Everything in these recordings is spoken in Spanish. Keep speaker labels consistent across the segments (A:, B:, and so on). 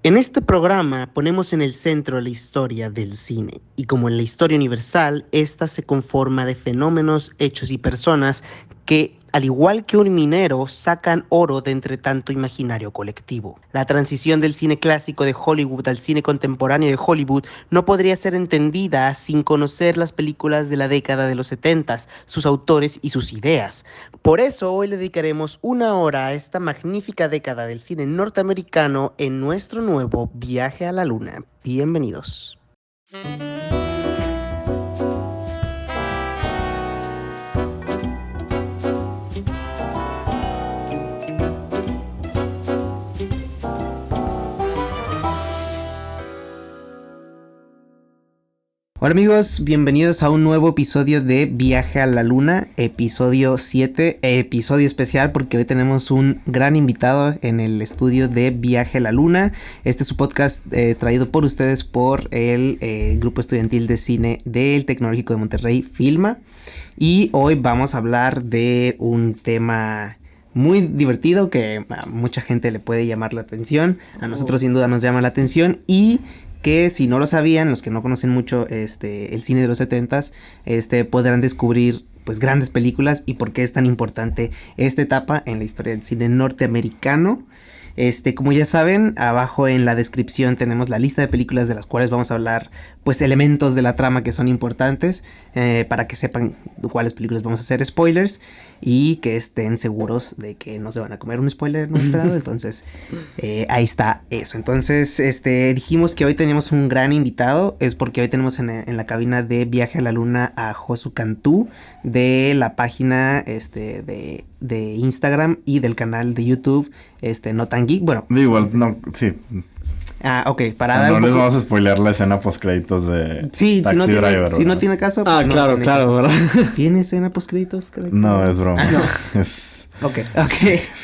A: En este programa ponemos en el centro la historia del cine y como en la historia universal, esta se conforma de fenómenos, hechos y personas que, al igual que un minero, sacan oro de entre tanto imaginario colectivo. La transición del cine clásico de Hollywood al cine contemporáneo de Hollywood no podría ser entendida sin conocer las películas de la década de los 70, sus autores y sus ideas. Por eso hoy le dedicaremos una hora a esta magnífica década del cine norteamericano en nuestro nuevo viaje a la luna. Bienvenidos. Hola amigos, bienvenidos a un nuevo episodio de Viaje a la Luna, episodio 7, episodio especial porque hoy tenemos un gran invitado en el estudio de Viaje a la Luna. Este es su podcast traído por ustedes por el grupo estudiantil de cine del Tecnológico de Monterrey, Filma. Y hoy vamos a hablar de un tema muy divertido que a mucha gente le puede llamar la atención, a nosotros sin duda nos llama la atención y que si no lo sabían, los que no conocen mucho el cine de los 70s, podrán descubrir pues grandes películas y por qué es tan importante esta etapa en la historia del cine norteamericano. Como ya saben, abajo en la descripción tenemos la lista de películas de las cuales vamos a hablar, pues elementos de la trama que son importantes, para que sepan cuáles películas vamos a hacer spoilers y que estén seguros de que no se van a comer un spoiler no esperado. Entonces, ahí está eso. Entonces, dijimos que hoy tenemos un gran invitado, es porque hoy tenemos en la cabina de Viaje a la Luna a Josu Cantú de la página de Instagram y del canal de YouTube No Tan Geek. Bueno,
B: igual no, sí.
A: Ah, ok, para
B: dar
A: no
B: les vamos a spoilear la escena post créditos de
A: sí,
B: Taxi Driver,
A: si no tiene caso.
C: Pues claro,
A: ¿verdad? ¿Tiene escena post créditos?
B: No, es broma.
A: No.
B: Es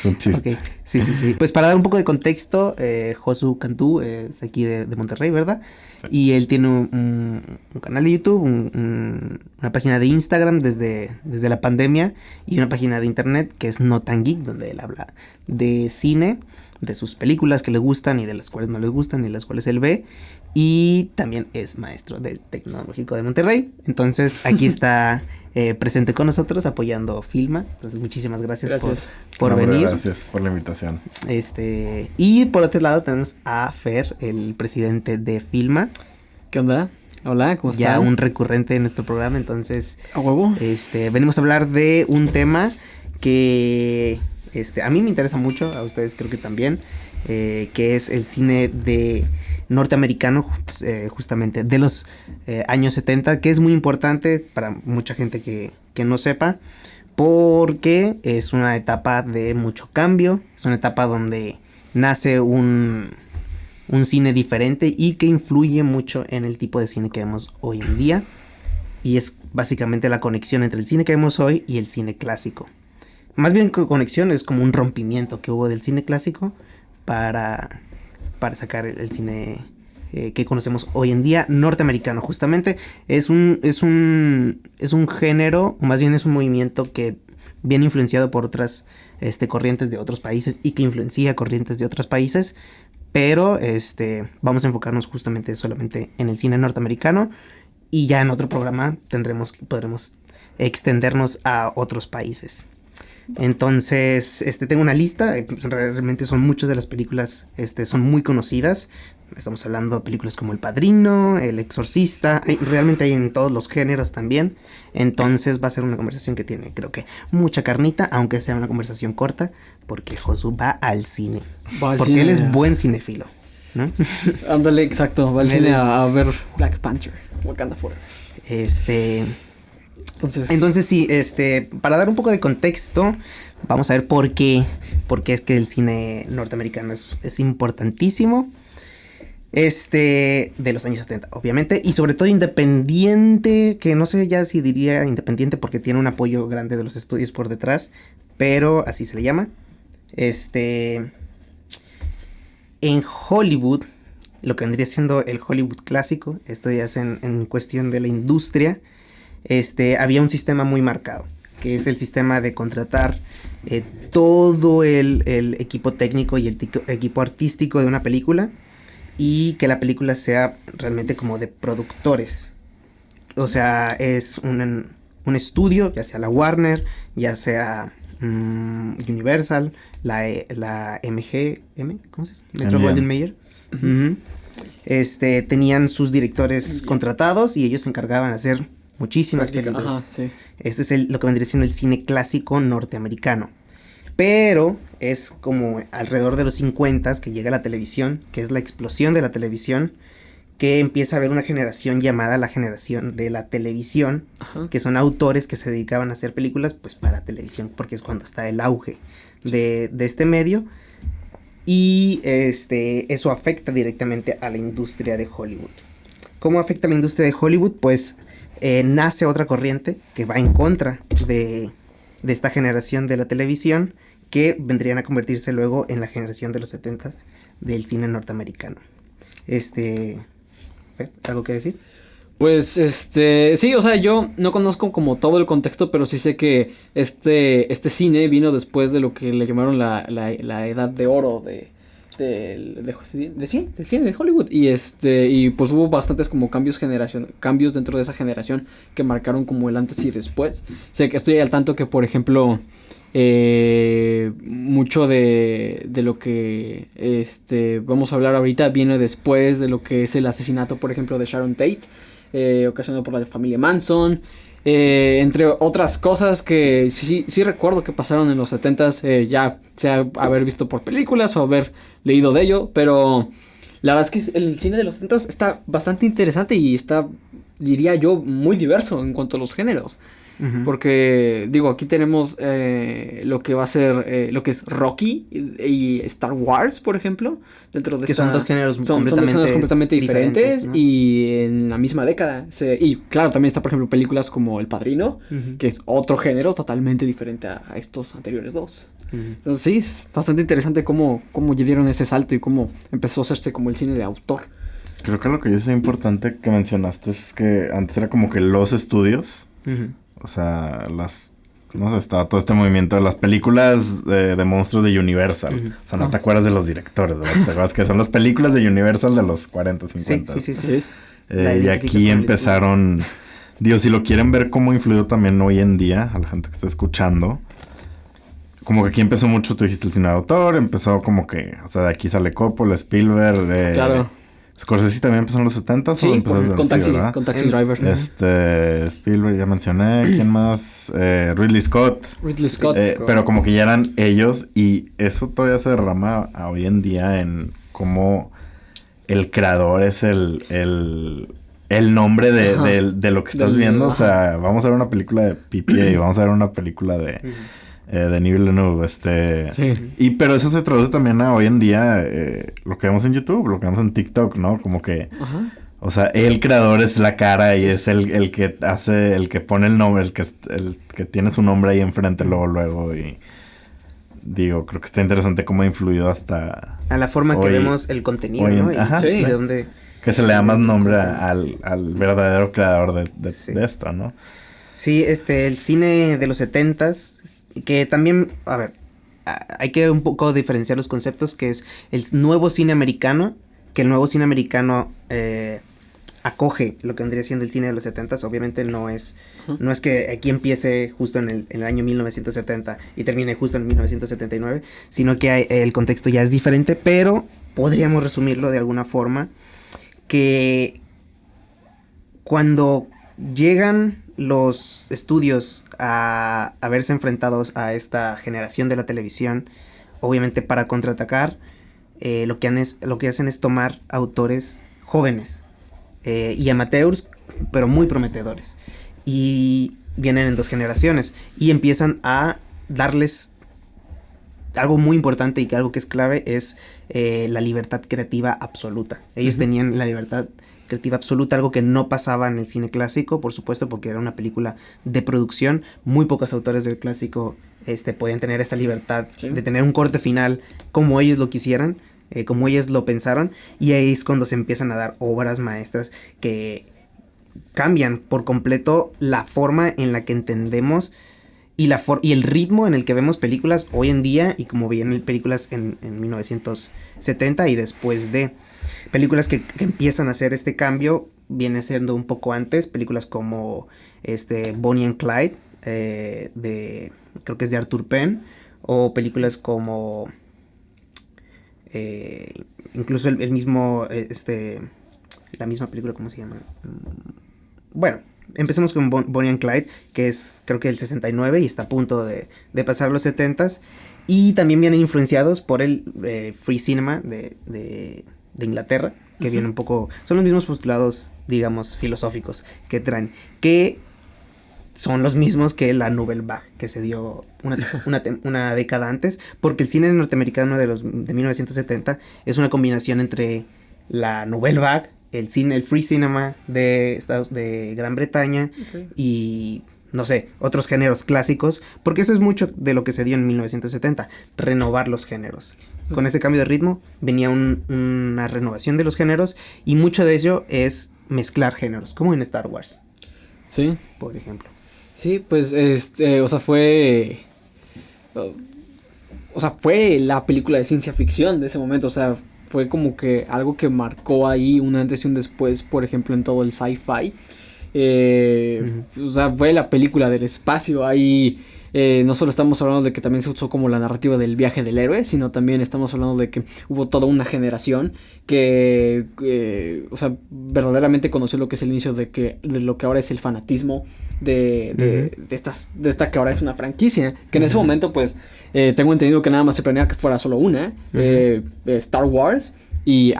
B: un chiste.
A: Okay. Sí. Pues para dar un poco de contexto, Josu Cantú es aquí de Monterrey, ¿verdad? Sí. Y él tiene un canal de YouTube, una página de Instagram desde la pandemia y una página de internet que es No Tan Geek, donde él habla de cine, de sus películas que le gustan y de las cuales no les gustan y las cuales él ve. Y también es maestro del Tecnológico de Monterrey. Entonces aquí está presente con nosotros apoyando Filma. Entonces muchísimas gracias. por venir.
B: Gracias por la invitación.
A: Y por otro lado tenemos a Fer, el presidente de Filma.
C: ¿Qué onda? Hola, ¿cómo estás?
A: Ya un recurrente en nuestro programa. Entonces
C: a huevo.
A: Venimos a hablar de un tema que a mí me interesa mucho, a ustedes creo que también, que es el cine de norteamericano, justamente de los años 70, que es muy importante para mucha gente que no sepa, porque es una etapa de mucho cambio, es una etapa donde nace un cine diferente y que influye mucho en el tipo de cine que vemos hoy en día, y es básicamente la conexión entre el cine que vemos hoy y el cine clásico. Más bien que conexión, es como un rompimiento que hubo del cine clásico para sacar el cine que conocemos hoy en día, norteamericano. Justamente es un género, o más bien es un movimiento que viene influenciado por otras corrientes de otros países y que influencia corrientes de otros países, pero vamos a enfocarnos justamente solamente en el cine norteamericano y ya en otro programa podremos extendernos a otros países. Entonces, tengo una lista, realmente son muchas de las películas, son muy conocidas. Estamos hablando de películas como El Padrino, El Exorcista, realmente hay en todos los géneros también. Entonces va a ser una conversación que tiene, creo que, mucha carnita, aunque sea una conversación corta, porque Josu va al cine. Porque él es buen cinéfilo, ¿no?
C: Ándale, exacto, va al cine a ver Black Panther, Wakanda Forever.
A: Entonces sí, para dar un poco de contexto, vamos a ver por qué es que el cine norteamericano es importantísimo. De los años 70, obviamente, y sobre todo independiente, que no sé ya si diría independiente porque tiene un apoyo grande de los estudios por detrás, pero así se le llama. En Hollywood, lo que vendría siendo el Hollywood clásico, esto ya es en cuestión de la industria, había un sistema muy marcado, que es el sistema de contratar todo el equipo técnico y el equipo artístico de una película y que la película sea realmente como de productores. O sea, es un estudio, ya sea la Warner, ya sea Universal, la MGM, ¿cómo se dice? Metro Goldwyn Mayer. Tenían sus directores contratados y ellos se encargaban de hacer muchísimas películas.
C: Ajá, sí.
A: Este es lo que vendría siendo el cine clásico norteamericano. Pero es como alrededor de los 50 que llega la televisión, que es la explosión de la televisión, que empieza a haber una generación llamada la generación de la televisión, ajá, que son autores que se dedicaban a hacer películas pues para televisión, porque es cuando está el auge de este medio. Y eso afecta directamente a la industria de Hollywood. ¿Cómo afecta a la industria de Hollywood? Pues nace otra corriente que va en contra de esta generación de la televisión, que vendrían a convertirse luego en la generación de los 70s del cine norteamericano. ¿Algo que decir?
C: Pues sí, o sea, yo no conozco como todo el contexto, pero sí sé que este cine vino después de lo que le llamaron la edad de oro del cine de Hollywood, y pues hubo bastantes como cambios dentro de esa generación que marcaron como el antes y después. Sé que estoy al tanto que, por ejemplo, mucho de lo que vamos a hablar ahorita viene después de lo que es el asesinato, por ejemplo, de Sharon Tate, ocasionado por la familia Manson, entre otras cosas que sí recuerdo que pasaron en los 70s, ya sea haber visto por películas o haber leído de ello, pero la verdad es que el cine de los 70s está bastante interesante y está, diría yo, muy diverso en cuanto a los géneros. Uh-huh. Porque, digo, aquí tenemos lo que va a ser, lo que es Rocky y Star Wars, por ejemplo, dentro de
A: que son dos géneros
C: completamente diferentes, ¿no? Y en la misma década. Y claro, también está, por ejemplo, películas como El Padrino, uh-huh, que es otro género totalmente diferente a estos anteriores dos. Uh-huh. Entonces sí, es bastante interesante cómo dieron ese salto y cómo empezó a hacerse como el cine de autor.
B: Creo que lo que es importante que mencionaste es que antes era como que los estudios, uh-huh, o sea, no sé, estaba todo este movimiento de las películas de monstruos de Universal. Uh-huh. O sea, no te acuerdas de los directores, ¿verdad? ¿Te acuerdas que son las películas de Universal de los 40, 50?
A: Sí.
B: Y aquí empezaron, digo, si lo quieren ver cómo influyó también hoy en día a la gente que está escuchando, como que aquí empezó mucho, tú dijiste el cine de autor, empezó como que, o sea, de aquí sale Coppola, Spielberg,
C: claro.
B: Scorsese también empezó en los 70s.
C: Sí, con Taxi Driver.
B: Spielberg ya mencioné. ¿Quién más? Ridley Scott. Pero como que ya eran ellos. Y eso todavía se derrama hoy en día en cómo el creador es el nombre de lo que estás viendo. Ajá. O sea, vamos a ver una película de PTA y vamos a ver una película de Denis Villeneuve, sí. Pero eso se traduce también a hoy en día lo que vemos en YouTube, lo que vemos en TikTok, ¿no? Como que, ajá, o sea, el creador es la cara y es el que hace, el que pone el nombre, el que tiene su nombre ahí enfrente luego y digo, creo que está interesante cómo ha influido hasta
A: a la forma que vemos el contenido, ¿no?
B: Ajá,
A: sí. De dónde
B: que se le da más nombre al verdadero creador de esto, ¿no?
A: Sí, el cine de los 70s, que también, a ver, hay que un poco diferenciar los conceptos, que es el nuevo cine americano, que el nuevo cine americano acoge lo que vendría siendo el cine de los 70s. Obviamente no es que aquí empiece justo en el año 1970 y termine justo en 1979, sino que el contexto ya es diferente, pero podríamos resumirlo de alguna forma, que cuando llegan los estudios a verse enfrentados a esta generación de la televisión, obviamente para contraatacar, lo que hacen es tomar autores jóvenes y amateurs, pero muy prometedores, y vienen en dos generaciones y empiezan a darles algo muy importante, y que algo que es clave es la libertad creativa absoluta. Ellos uh-huh, tenían la libertad creativa absoluta, algo que no pasaba en el cine clásico, por supuesto, porque era una película de producción. Muy pocos autores del clásico podían tener esa libertad, sí, de tener un corte final como ellos lo quisieran, como ellos lo pensaron, y ahí es cuando se empiezan a dar obras maestras que cambian por completo la forma en la que entendemos y el ritmo en el que vemos películas hoy en día, y como veían películas en 1970 y después de. películas que empiezan a hacer este cambio viene siendo un poco antes, películas como Bonnie and Clyde, creo que es de Arthur Penn, o películas como incluso el mismo, la misma película, ¿cómo se llama? Bueno, empecemos con Bonnie and Clyde, que es creo que el 69 y está a punto de pasar los 70s. Y también vienen influenciados por el free cinema de Inglaterra, que viene un poco, son los mismos postulados, digamos, filosóficos que traen, que son los mismos que la Nouvelle Vague, que se dio una década antes, porque el cine norteamericano de 1970 es una combinación entre la Nouvelle Vague, el free cinema de Gran Bretaña, okay, y no sé, otros géneros clásicos, porque eso es mucho de lo que se dio en 1970, renovar los géneros. Sí. Con este cambio de ritmo venía una renovación de los géneros, y mucho de ello es mezclar géneros, como en Star Wars.
C: Sí.
A: Por ejemplo.
C: Sí, pues, fue la película de ciencia ficción de ese momento, o sea, fue como que algo que marcó ahí un antes y un después, por ejemplo, en todo el sci-fi. O sea, fue la película del espacio. Ahí no solo estamos hablando de que también se usó como la narrativa del viaje del héroe, sino también estamos hablando de que hubo toda una generación que o sea, verdaderamente conoció lo que es el inicio de lo que ahora es el fanatismo de esta que ahora es una franquicia, que en ese momento pues tengo entendido que nada más se planeaba que fuera solo una, Star Wars, y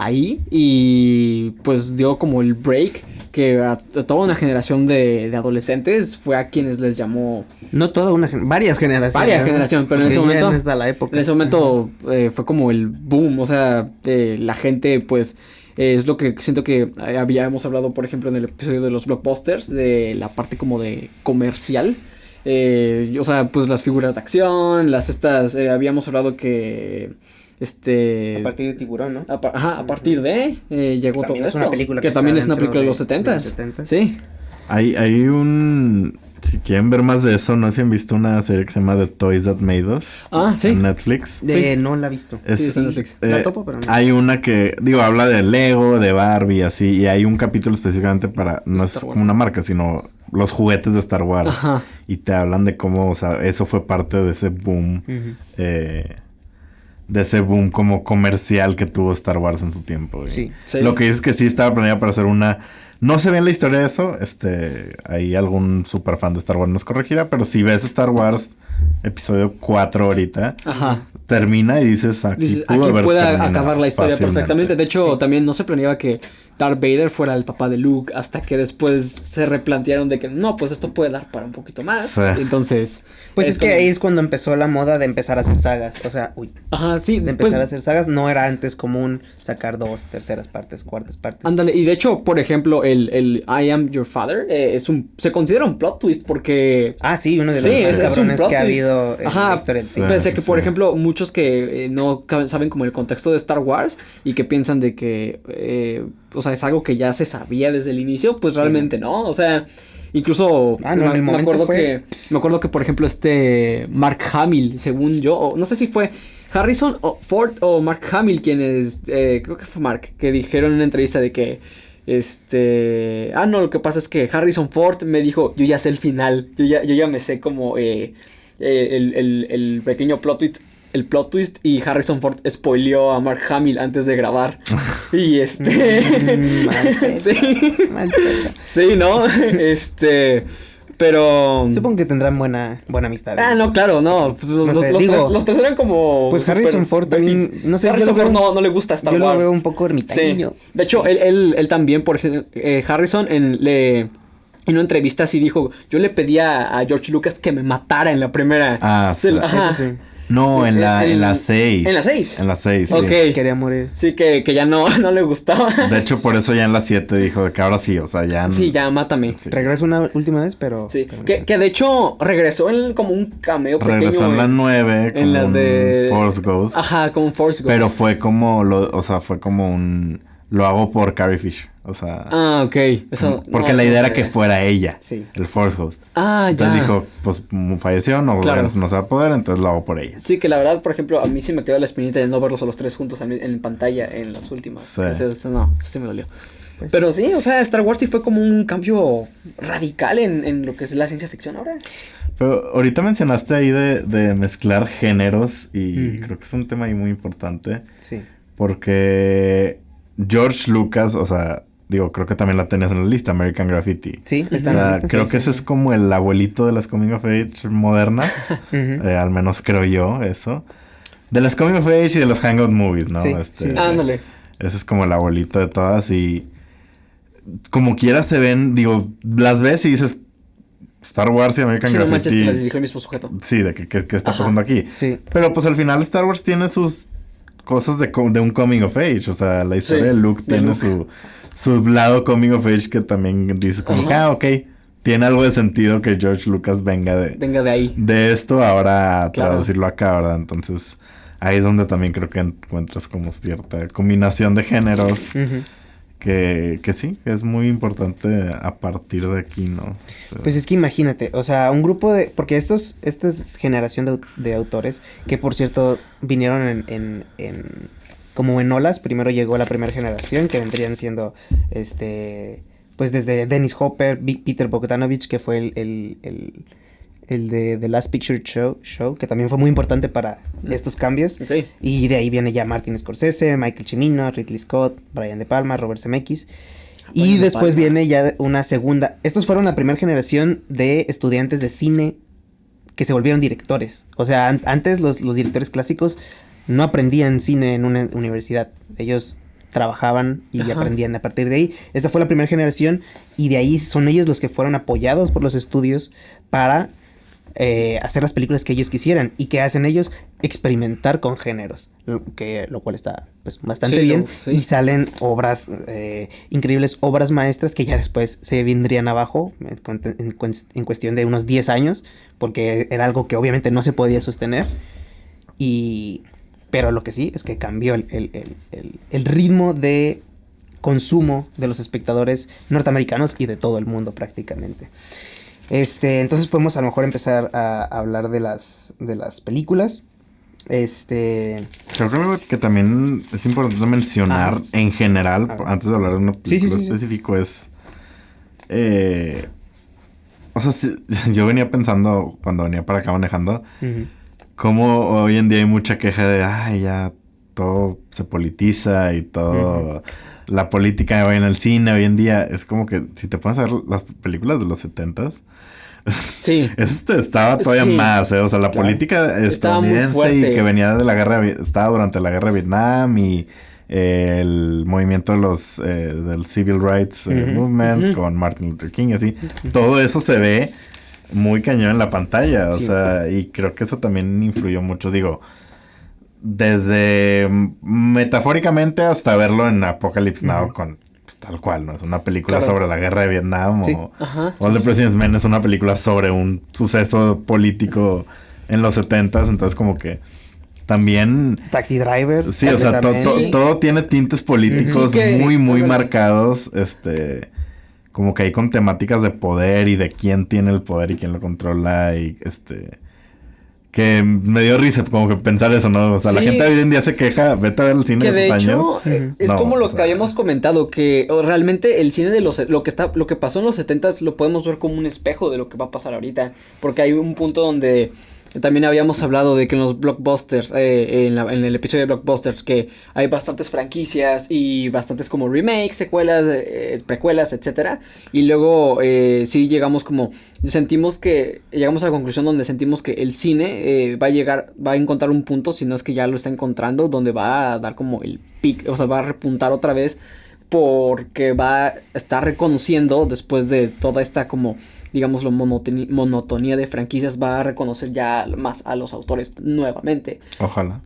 C: pues dio como el break que a toda una generación de adolescentes fue a quienes les llamó.
A: No toda varias generaciones,
C: pero en ese momento,
A: la época.
C: En ese momento fue como el boom, o sea, la gente pues es lo que siento que habíamos hablado, por ejemplo, en el episodio de los blockbusters, de la parte como de comercial. O sea, pues las figuras de acción, habíamos hablado que
A: a partir de Tiburón, ¿no?
C: A partir de llegó
A: también
C: todo
A: es una película
C: que también es una película de los 70s. Sí.
B: Hay si quieren ver más de eso, no sé si han visto una serie que se llama The Toys That Made Us.
C: Sí.
B: En Netflix.
A: No la he visto.
C: Sí, es en Netflix.
A: La topo, pero no.
B: Hay una que, habla de Lego, de Barbie, así, y hay un capítulo específicamente para, no es como una marca, sino los juguetes de Star Wars.
C: Ajá.
B: Y te hablan de cómo, o sea, eso fue parte de ese boom, como comercial que tuvo Star Wars en su tiempo.
A: Sí.
B: Lo que es que sí estaba planeado para hacer una... No sé bien la historia de eso, ahí algún super fan de Star Wars nos corregirá, pero si ves Star Wars episodio 4 ahorita, termina y dices, aquí
C: puede acabar la historia perfectamente. De hecho, también no se planeaba que Darth Vader fuera el papá de Luke, hasta que después se replantearon de que no, pues esto puede dar para un poquito más. Sí. Entonces,
A: pues es que ahí es cuando empezó la moda de empezar a hacer sagas, o sea, de empezar a hacer sagas. No era antes común sacar 2, terceras partes, cuartas partes.
C: Ándale, y de hecho, por ejemplo, el I Am Your Father se considera un plot twist porque
A: sí, uno de los cabrones que ha habido en la historia del cine.
C: Pese a que, por ejemplo, muchos que no saben como el contexto de Star Wars y que piensan de que o sea, es algo que ya se sabía desde el inicio, pues realmente no, o sea, incluso me acuerdo que por ejemplo Mark Hamill, según yo, no sé si fue Harrison Ford o Mark Hamill quienes, creo que fue Mark, que dijeron en una entrevista de que lo que pasa es que Harrison Ford me dijo, yo ya sé el final, yo ya me sé como el pequeño plot twist, y Harrison Ford spoileó a Mark Hamill antes de grabar. Y sí, ¿no? Pero
A: supongo que tendrán buena amistad.
C: No, claro, no. Pues los tres eran como.
A: Pues Harrison Ford también. No sé.
C: Harrison Ford no le gusta Star Wars.
A: Yo lo veo un poco ermitaño.
C: Sí. De hecho, él también, por ejemplo, Harrison en una entrevista sí dijo, yo le pedía a George Lucas que me matara en la primera.
B: Eso sí. No, en la 6.
C: ¿En la 6?
B: En la 6,
C: Ok.
B: sí.
A: Quería morir.
C: Sí, que ya no le gustaba.
B: De hecho, por eso ya en la 7 dijo que ahora sí, o sea, ya...
C: Sí, ya mátame.
A: Sí. Regresó una última vez, pero...
C: Sí, que de hecho regresó en como un cameo pequeño.
B: Regresó en la 9
C: en la de...
B: Force Ghost.
C: Ajá, como un Force Ghost.
B: Pero fue como, fue como un... lo hago por Carrie Fisher. O sea...
C: Ah, ok. Eso,
B: porque la idea era que fuera ella, el Force Host.
C: Ah,
B: entonces
C: ya.
B: dijo, pues falleció, no se va a poder, entonces lo hago por ella.
C: Sí, que la verdad, por ejemplo, a mí sí me quedó la espinita de no verlos a los tres juntos en pantalla en las últimas.
B: Sí.
C: Eso sí me dolió. Pues, pero sí, o sea, Star Wars sí fue como un cambio radical en lo que es la ciencia ficción ahora.
B: Pero ahorita mencionaste ahí de mezclar géneros y creo que es un tema ahí muy importante.
A: Sí.
B: Porque George Lucas, o sea, digo, creo que también la tenías en la lista, American Graffiti.
A: Sí, está
B: en la lista. Creo que ese es como el abuelito de las Coming of Age modernas. Al menos creo yo eso. De las Coming of Age y de los Hangout Movies, ¿no?
A: Sí,
C: ándale.
B: Ese es como el abuelito de todas y... Como quiera se ven, digo, las ves y dices... Star Wars y American Graffiti.
C: No manches que las dirigió el mismo sujeto.
B: Sí, de qué está pasando aquí.
A: Sí.
B: Pero pues al final Star Wars tiene sus cosas de un coming of age. O sea, la historia de Luke tiene su lado coming of age que también dices como que, ok, tiene algo de sentido que George Lucas venga de
C: ahí.
B: De esto ahora a traducirlo acá, ¿verdad? Entonces, ahí es donde también creo que encuentras como cierta combinación de géneros. Que sí, es muy importante a partir de aquí, ¿no?
A: Pues es que imagínate, o sea, un grupo de... Porque esta es generación de autores que, por cierto, vinieron como en olas. Primero llegó la primera generación, que vendrían siendo, pues desde Dennis Hopper, Peter Bogdanovich, que fue el de The Last Picture Show, que también fue muy importante para estos cambios.
C: Okay.
A: Y de ahí viene ya Martin Scorsese, Michael Cimino, Ridley Scott, Brian De Palma, Robert Zemeckis. Y después viene ya una segunda. Estos fueron la primera generación de estudiantes de cine que se volvieron directores. O sea, antes los directores clásicos no aprendían cine en una universidad. Ellos trabajaban y aprendían a partir de ahí. Esta fue la primera generación y de ahí son ellos los que fueron apoyados por los estudios para hacer las películas que ellos quisieran. ¿Y que hacen ellos? Experimentar con géneros, lo cual está pues bastante bien. Y salen obras increíbles, obras maestras que ya después se vendrían abajo en cuestión de unos 10 años, porque era algo que obviamente no se podía sostener. Pero lo que sí es que cambió el ritmo de consumo de los espectadores norteamericanos y de todo el mundo prácticamente. Entonces podemos a lo mejor empezar a hablar de las películas.
B: Creo que también es importante mencionar en general, antes de hablar de una película específico, es... o sea, yo venía pensando cuando venía para acá manejando, cómo hoy en día hay mucha queja de, ya todo se politiza y todo... La política en el cine hoy en día es como que si te pones a ver las películas de los 70s,
C: sí,
B: estaba todavía más, o sea, la política estadounidense y que venía de la guerra, estaba durante la guerra de Vietnam y el movimiento de los del Civil Rights Movement con Martin Luther King y así, todo eso se ve muy cañón en la pantalla, o sea, y creo que eso también influyó mucho, digo, desde metafóricamente hasta verlo en Apocalypse Now con pues, tal cual, ¿no? Es una película sobre la guerra de Vietnam o All the President's Men es una película sobre un suceso político en los 70s, entonces como que también...
A: Taxi Driver.
B: Sí, o sea, todo tiene tintes políticos muy marcados, como que hay con temáticas de poder y de quién tiene el poder y quién lo controla y que me dio risa como que pensar eso, ¿no? O sea, la gente hoy en día se queja, vete a ver el cine de esos años.
C: Es como lo que habíamos comentado, que realmente el cine de lo que pasó en los 70s lo podemos ver como un espejo de lo que va a pasar ahorita, porque hay un punto donde también habíamos hablado de que en los blockbusters, en el episodio de blockbusters, que hay bastantes franquicias y bastantes como remakes, secuelas, precuelas, etcétera, y luego sí llegamos a la conclusión donde sentimos que el cine va a encontrar un punto, si no es que ya lo está encontrando, donde va a dar como el pic, o sea, va a repuntar otra vez, porque va a estar reconociendo después de toda esta como digamos monotonía de franquicias, va a reconocer ya más a los autores nuevamente. Ojalá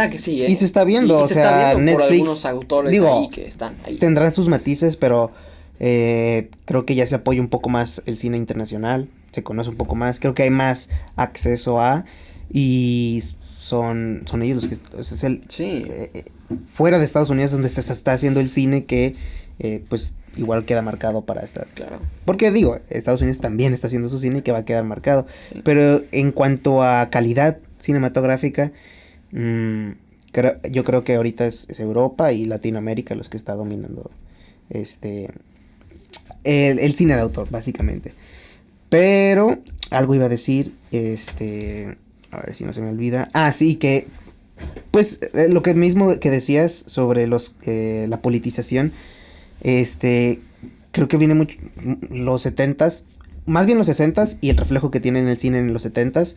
C: que sí,
A: Y se está viendo, o sea, Netflix, por algunos
C: autores ahí que están ahí.
A: Tendrán sus matices, pero creo que ya se apoya un poco más el cine internacional, se conoce un poco más, creo que hay más acceso a, y son ellos los que, o sea, fuera de Estados Unidos donde se está haciendo el cine que pues igual queda marcado para esta.
C: Claro.
A: Porque digo, Estados Unidos también está haciendo su cine y que va a quedar marcado. Sí. Pero en cuanto a calidad cinematográfica, yo creo que ahorita es Europa y Latinoamérica los que está dominando el cine de autor, básicamente. Pero algo iba a decir, a ver si no se me olvida. Sí, que pues lo que mismo que decías sobre la politización, creo que viene mucho los 70s, más bien los 60s, y el reflejo que tiene en el cine en los 70s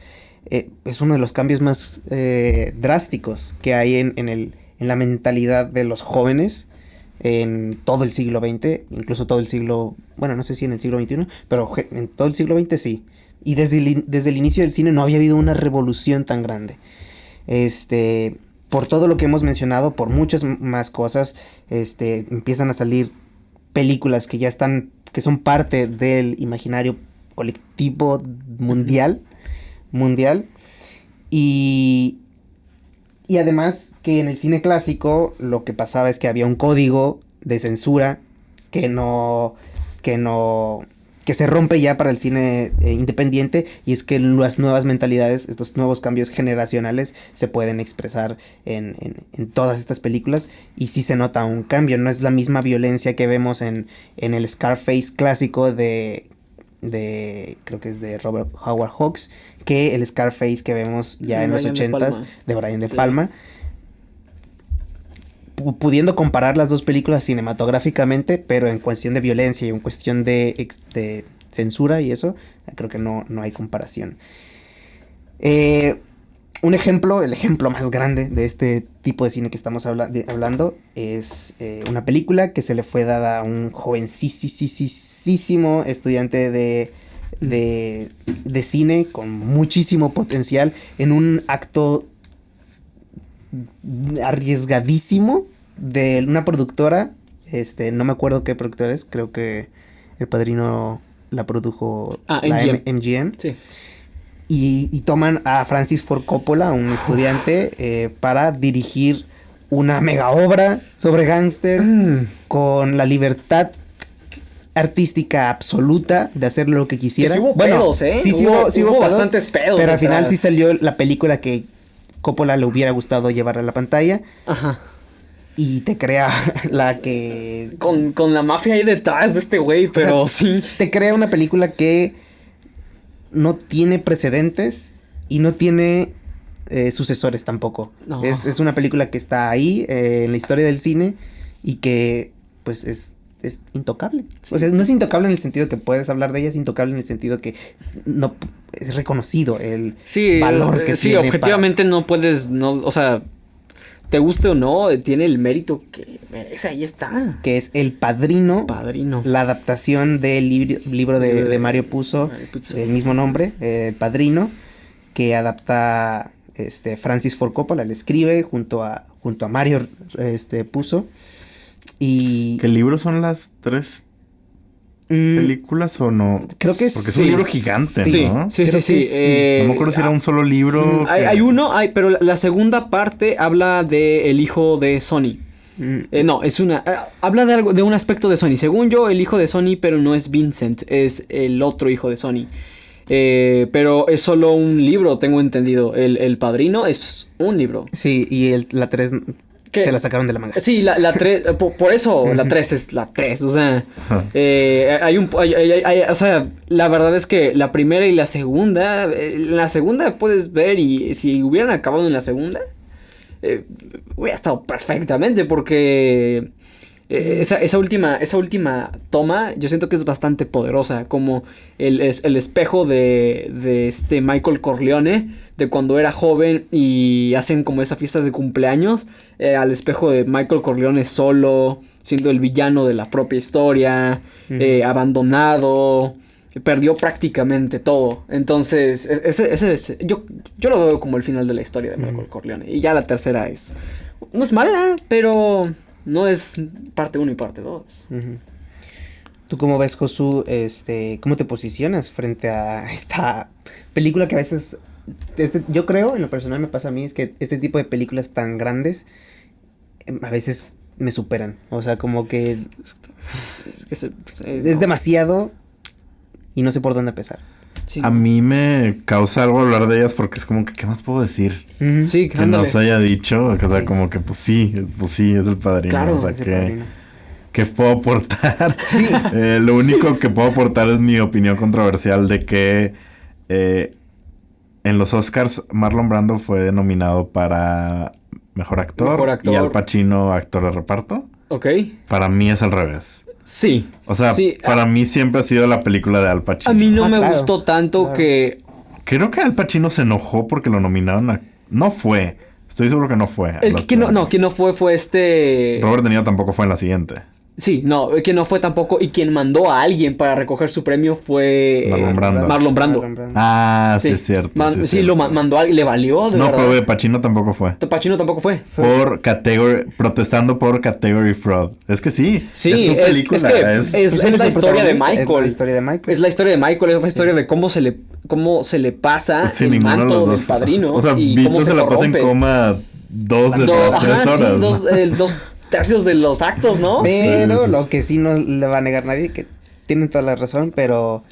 A: es uno de los cambios más drásticos que hay en la mentalidad de los jóvenes en todo el siglo XX, incluso todo el siglo, bueno, no sé si en el siglo XXI, pero en todo el siglo XX sí. Y desde el inicio del cine no había habido una revolución tan grande. Por todo lo que hemos mencionado, por muchas más cosas, empiezan a salir películas que ya que son parte del imaginario colectivo mundial, y además que en el cine clásico lo que pasaba es que había un código de censura que se rompe ya para el cine independiente, y es que las nuevas mentalidades, estos nuevos cambios generacionales se pueden expresar en todas estas películas, y sí se nota un cambio. No es la misma violencia que vemos en el Scarface clásico de creo que es de Robert Howard Hawks, que el Scarface que vemos ya en los 80s de Brian De Palma. Pudiendo comparar las dos películas cinematográficamente, pero en cuestión de violencia y en cuestión de censura y eso, creo que no hay comparación. Un ejemplo, el ejemplo más grande de este tipo de cine que estamos hablando es una película que se le fue dada a un jovencísimo estudiante de cine con muchísimo potencial en un acto arriesgadísimo de una productora, no me acuerdo qué productora es, creo que El Padrino la produjo MGM.
C: Sí.
A: Y toman a Francis Ford Coppola, un estudiante, para dirigir una mega obra sobre gángsters con la libertad artística absoluta de hacer lo que quisiera.
C: Sí hubo pedos, ¿eh?
A: Sí hubo
C: bastantes pedos.
A: Pero al final sí salió la película que Coppola le hubiera gustado llevar a la pantalla.
C: Ajá.
A: Y te crea la que...
C: Con la mafia ahí detrás de este güey, pero
A: o sea, sí. Te crea una película que no tiene precedentes y no tiene sucesores tampoco. No. Es una película que está ahí en la historia del cine y que pues es intocable. Sí. O sea, no es intocable en el sentido que puedes hablar de ella, es intocable en el sentido que no es reconocido el valor que tiene.
C: Sí, objetivamente no puedes, o sea, te guste o no, tiene el mérito que merece, ahí está.
A: Que es El Padrino. La adaptación del libro de Mario Puzo, del mismo nombre, El Padrino, que adapta Francis Ford Coppola, le escribe junto a Mario Puzo. Y
B: ¿qué libros son las 3 películas o no?
A: Creo que
B: porque es un libro gigante, ¿no?
C: Sí.
B: No me acuerdo si era un solo libro.
C: Hay uno, pero la segunda parte habla de el hijo de Sony. No, es una... habla de un aspecto de Sony. Según yo, el hijo de Sony, pero no es Vincent, es el otro hijo de Sony. Pero es solo un libro, tengo entendido. El Padrino es un libro.
A: Sí, y la 3... se la sacaron de la manga.
C: Sí, la 3, por eso la 3 es la 3, o sea, o sea, la verdad es que la primera y la segunda puedes ver, y si hubieran acabado en la segunda, hubiera estado perfectamente, porque esa última toma yo siento que es bastante poderosa, como el espejo de Michael Corleone, de cuando era joven y hacen como esa fiesta de cumpleaños, al espejo de Michael Corleone solo, siendo el villano de la propia historia, abandonado, perdió prácticamente todo. Entonces, yo lo veo como el final de la historia de Michael Corleone. Y ya la tercera no es mala, pero no es parte 1 y parte 2.
A: ¿Tú cómo ves, Josu? ¿Cómo te posicionas frente a esta película que a veces... yo creo, en lo personal me pasa a mí, es que este tipo de películas tan grandes a veces me superan. O sea, como que
C: es
A: demasiado y no sé por dónde empezar.
C: Sí,
B: a mí me causa algo hablar de ellas porque es como que, ¿qué más puedo decir?
C: Sí,
B: Que no se haya dicho. O sea, como que, pues sí, es el padrino.
C: Claro,
B: o sea,
A: Es el padrino.
B: ¿qué puedo aportar?
A: Sí.
B: Lo único que puedo aportar es mi opinión controversial de que en los Oscars Marlon Brando fue nominado para Mejor actor y Al Pacino actor de reparto.
C: Ok.
B: Para mí es al revés.
C: Sí.
B: O sea,
C: sí,
B: para mí siempre ha sido la película de Al Pacino.
C: A mí no me
A: claro,
C: gustó tanto
A: claro.
C: que...
B: Creo que Al Pacino se enojó porque lo nominaron a... No fue. Estoy seguro que no fue.
C: quien no fue
B: Robert De Niro tampoco fue en la siguiente.
C: Sí, no, quien no fue tampoco. Y quien mandó a alguien para recoger su premio fue...
B: Marlon Brando. Ah, sí, es cierto.
C: Lo mandó a alguien, le valió, de
B: no,
C: verdad.
B: pero Pacino tampoco fue.
C: Pacino tampoco fue.
B: Protestando por category fraud. Es que sí.
C: Sí,
B: es su película.
C: es la historia de Michael.
A: Es la historia de Michael.
C: Es la historia de Michael, es la historia de cómo se le pasa
B: sin
C: el
B: ninguno de
C: manto
B: los
C: del
B: dos.
C: padrino.
B: O sea,
C: y
B: Vito
C: cómo
B: se la pasa en
C: corrompe.
B: coma 2 de las 3 horas.
C: Sí, dos tercios de los actos, ¿no?
A: Pero
B: Sí.
A: lo que sí no le va a negar nadie, que tienen toda la razón, pero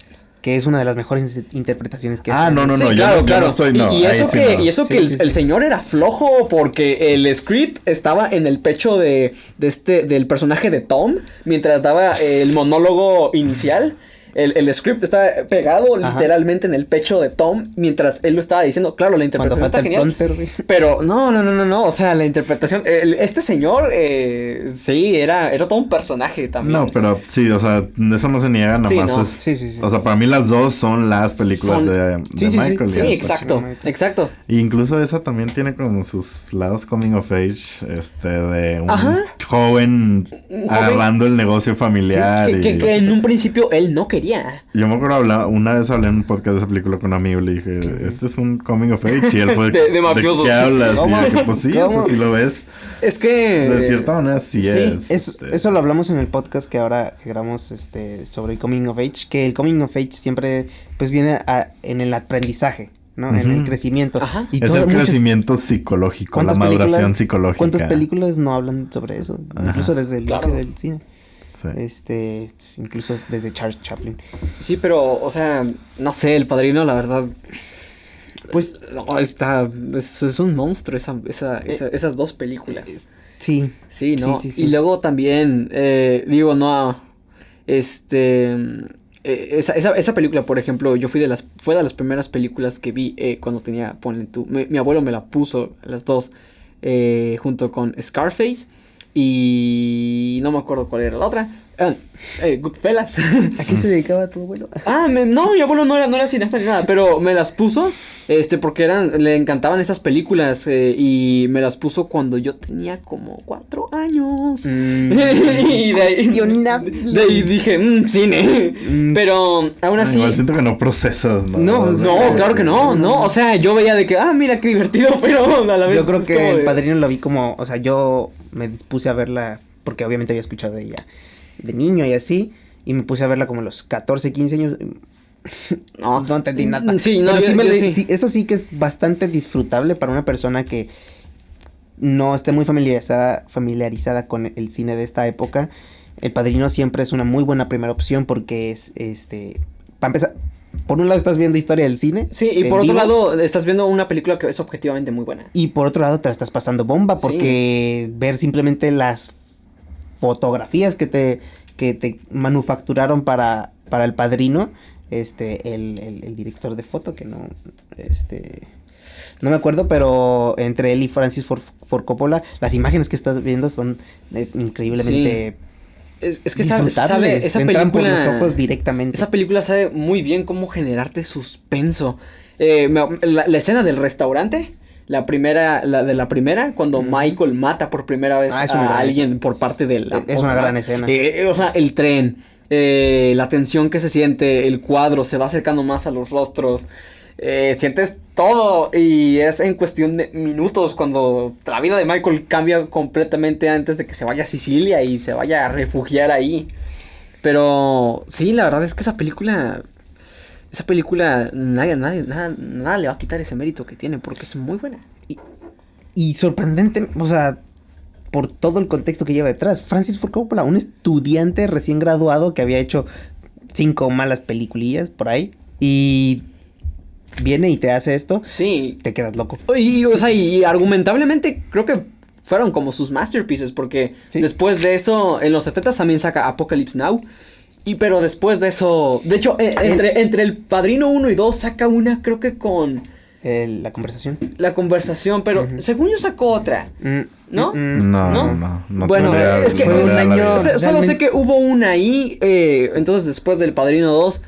A: que es una de las mejores interpretaciones que
B: Ah,
A: hacen.
B: no,
C: Sí,
B: yo no estoy, no.
C: Y eso
B: ahí sí
C: que,
B: no.
C: y eso
A: Sí,
C: que
A: sí,
C: el
A: sí.
C: señor era flojo porque el script estaba en el pecho del personaje de Tom mientras daba el monólogo inicial. El script estaba pegado literalmente en el pecho de Tom mientras él lo estaba diciendo. Claro, la
A: Cuando
C: interpretación
A: falta
C: está
A: el
C: genial.
A: prompter, güey.
C: Pero no, o sea, la interpretación, este señor, sí, era todo un personaje también.
B: No, pero sí, o sea, eso no se niega, nada
C: Sí,
B: más
C: no.
B: es...
A: Sí.
B: O sea, para mí las dos son las películas de Michael.
C: Sí,
B: y Al
C: exacto,
A: Pacino.
C: exacto.
B: Y incluso esa también tiene como sus lados coming of age, de un
C: Ajá.
B: joven
C: Un joven
B: agarrando el negocio familiar.
C: Que en un principio él no quería.
B: Yo me acuerdo una vez hablé en un podcast de esa película con un amigo y le dije, este es un coming of age, y él fue
C: De mafiosos.
B: ¿de qué hablas?
A: ¿Cómo?
B: Y yo dije, pues sí, o sea,
A: ¿Cómo?
B: si lo ves,
C: Es que...
B: de cierta manera sí es.
A: Eso lo hablamos en el podcast que ahora que grabamos sobre el coming of age, que el coming of age siempre pues viene en el aprendizaje, ¿no? En el crecimiento.
C: Ajá.
A: Y
B: Es el crecimiento psicológico, la maduración psicológica.
A: ¿Cuántas películas no hablan sobre eso?
B: Ajá.
A: Incluso desde el inicio del cine.
B: Sí.
A: Incluso desde Charles Chaplin.
C: Sí, pero, o sea, no sé, El Padrino, la verdad... Pues, no, es un monstruo esas dos películas.
A: Sí.
C: Sí, ¿no?
A: Sí.
C: Y luego también, esa película, por ejemplo, fue de las primeras películas que vi cuando tenía, ponle tú, mi abuelo me la puso, las dos, junto con Scarface, y no me acuerdo cuál era la otra, Goodfellas.
A: ¿A qué se dedicaba tu abuelo?
C: No, mi abuelo no era cineasta ni nada, pero me las puso, porque le encantaban esas películas, y me las puso cuando yo tenía como 4 años. Y de ahí dije, cine. Pero aún así.
B: Igual siento que no procesas, ¿no?
A: No,
C: Claro que no, o sea, yo veía de que, mira qué divertido, pero a la vez.
A: Yo creo
C: es
A: que
C: como
A: El
C: de-
A: Padrino lo vi como, o sea, yo me dispuse a verla porque obviamente había escuchado de ella de niño y así, y me puse a verla como a los 14, 15 años. No entendí nada.
C: Sí, no,
A: Pero
C: yo sí.
A: sí, eso sí que es bastante disfrutable para una persona que no esté muy familiarizada con el cine de esta época. El Padrino siempre es una muy buena primera opción porque es, para empezar, por un lado estás viendo historia del cine.
C: Sí, y
A: en
C: por otro
A: vivo,
C: lado estás viendo una película que es objetivamente muy buena.
A: y por otro lado te la estás pasando bomba porque ver simplemente las fotografías que te manufacturaron para El Padrino, el director de foto que no me acuerdo, pero entre él y Francis Ford Coppola, las imágenes que estás viendo son increíblemente
C: Es que
A: disfrutables,
C: esa
A: entran por
C: película
A: los ojos directamente.
C: Esa película sabe muy bien cómo generarte suspenso. La escena del restaurante, la primera, cuando Michael mata por primera vez
A: Es una
C: a
A: gran
C: alguien
A: escena.
C: por parte de la
A: Es una gran escena.
C: O sea, el tren, la tensión que se siente, el cuadro se va acercando más a los rostros. Sientes todo y es en cuestión de minutos cuando la vida de Michael cambia completamente antes de que se vaya a Sicilia y se vaya a refugiar ahí. Pero sí, la verdad es que esa película nada le va a quitar ese mérito que tiene porque es muy buena.
A: Y sorprendente, o sea, por todo el contexto que lleva detrás. Francis Ford Coppola, un estudiante recién graduado que había hecho 5 malas peliculillas por ahí y viene y te hace esto.
C: Sí.
A: Te quedas loco.
C: Y argumentablemente creo que fueron como sus masterpieces porque después de eso, en los 70 también saca Apocalypse Now. Pero después de eso, de hecho, entre El Padrino 1 y 2 saca una, creo que con...
A: La conversación.
C: La conversación, pero según yo sacó otra, ¿no?
B: No.
C: Bueno, es que
A: fue un año...
C: Solo sé que hubo una ahí, entonces después del Padrino 2,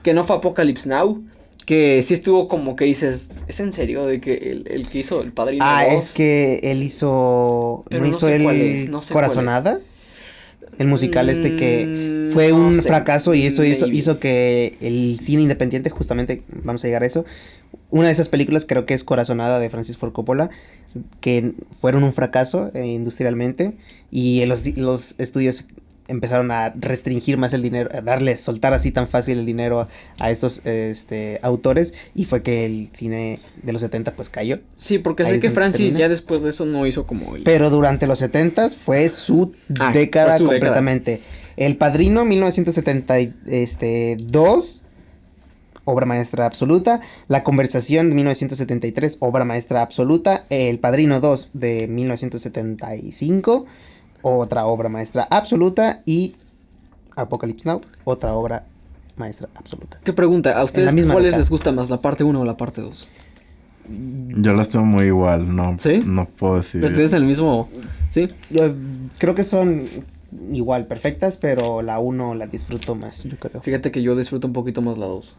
C: que no fue Apocalypse Now, que sí estuvo como que dices, ¿es en serio de que el que hizo El Padrino 2?
A: Es que él hizo...
C: Pero
A: ¿No hizo el Corazonada? El musical que fue un fracaso y eso hizo que el cine independiente, justamente vamos a llegar a eso, una de esas películas creo que es Corazonada de Francis Ford Coppola, que fueron un fracaso industrialmente y los estudios empezaron a restringir más el dinero, a soltar así tan fácil el dinero a estos autores y fue que el cine de los 70 pues cayó.
C: Sí, porque sé que Francis ya después de eso no hizo como
A: Pero durante los 70 fue su década completamente. El Padrino 1972, obra maestra absoluta. La Conversación de 1973, obra maestra absoluta. El Padrino 2 de 1975, otra obra maestra absoluta. Y Apocalypse Now, otra obra maestra absoluta.
C: ¿Qué pregunta? ¿A ustedes cuáles les gusta más, la parte 1 o la parte 2?
B: Yo las tengo muy igual, no,
C: ¿sí?
B: No puedo decir.
C: ¿Las tienes en el mismo? ¿Sí?
A: Yo creo que son igual perfectas, pero la 1 la disfruto más, yo creo.
C: Fíjate que yo disfruto un poquito más la 2.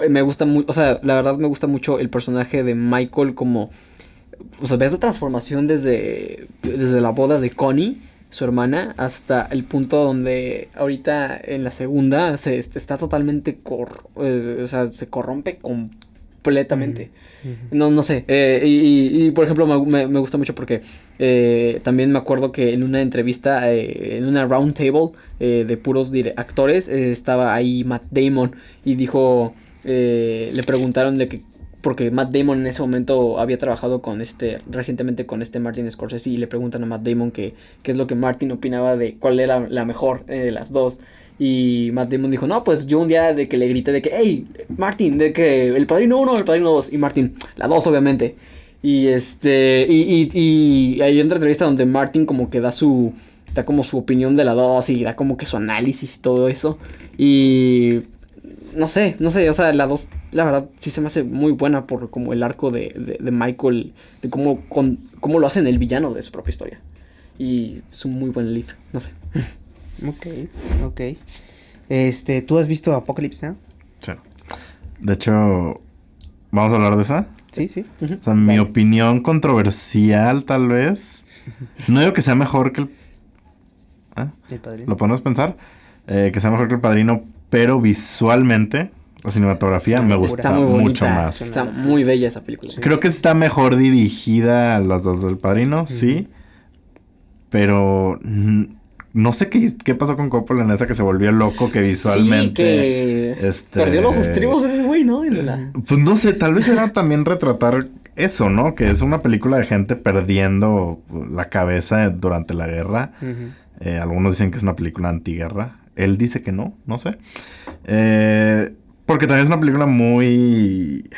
C: Me gusta mucho, o sea, la verdad me gusta mucho el personaje de Michael como... O sea, ves la transformación desde la boda de Connie, su hermana, hasta el punto donde ahorita en la segunda está totalmente o sea, se corrompe completamente. No sé. Y por ejemplo, me gusta mucho porque también me acuerdo que en una entrevista, en una round table de puros actores, estaba ahí Matt Damon y dijo, le preguntaron de que, porque Matt Damon en ese momento había trabajado recientemente con Martin Scorsese, y le preguntan a Matt Damon qué es lo que Martin opinaba de cuál era la mejor de las dos. Y Matt Damon dijo, no, pues yo un día de que le grité de que, hey, Martin, de que El Padrino 1 o El Padrino 2. Y Martin, la 2 obviamente. Y y hay otra entrevista donde Martin como que da como su opinión de la 2 y da como que su análisis y todo eso. Y no sé, o sea, la 2, la verdad, sí se me hace muy buena por como el arco de Michael, de cómo lo hacen el villano de su propia historia. Y es un muy buen lead, no sé.
A: Ok. ¿Tú has visto Apocalypse Now?
B: Sí. De hecho, ¿vamos a hablar de esa?
A: Sí.
B: O sea, mi opinión controversial, tal vez. No digo que sea mejor que
A: El Padrino.
B: ¿Lo podemos pensar? Que sea mejor que El Padrino, pero visualmente, la cinematografía me gusta mucho más.
C: Está muy bella esa película.
B: Sí. Creo que está mejor dirigida a las dos del Padrino, sí. Pero no sé qué pasó con Coppola en esa, que se volvió loco, que visualmente...
C: Sí, que perdió los estribos ese güey, ¿no?
B: Pues no sé, tal vez era también retratar eso, ¿no? Que es una película de gente perdiendo la cabeza durante la guerra. Algunos dicen que es una película antiguerra. Él dice que no sé. Porque también es una película muy...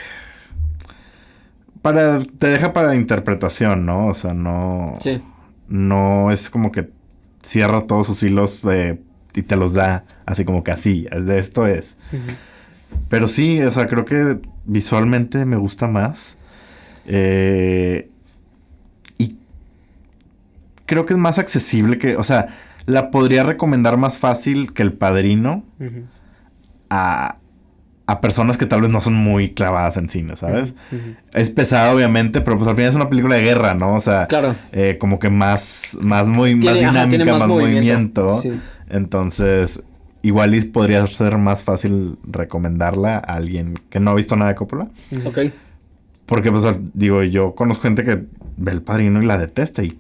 B: te deja para interpretación, ¿no? O sea, no...
C: Sí.
B: No es como que cierra todos sus hilos y te los da así como que así. De esto es. Pero sí, o sea, creo que visualmente me gusta más. Y creo que es más accesible que... O sea, la podría recomendar más fácil que El Padrino a personas que tal vez no son muy clavadas en cine, ¿sabes? Es pesada, obviamente, pero pues al final es una película de guerra, ¿no? O sea,
C: claro.
B: Como que más dinámica, más movimiento. Sí. Entonces, igual podría ser más fácil recomendarla a alguien que no ha visto nada de Coppola.
C: Ok.
B: Porque, pues, digo, yo conozco gente que ve El Padrino y la detesta, y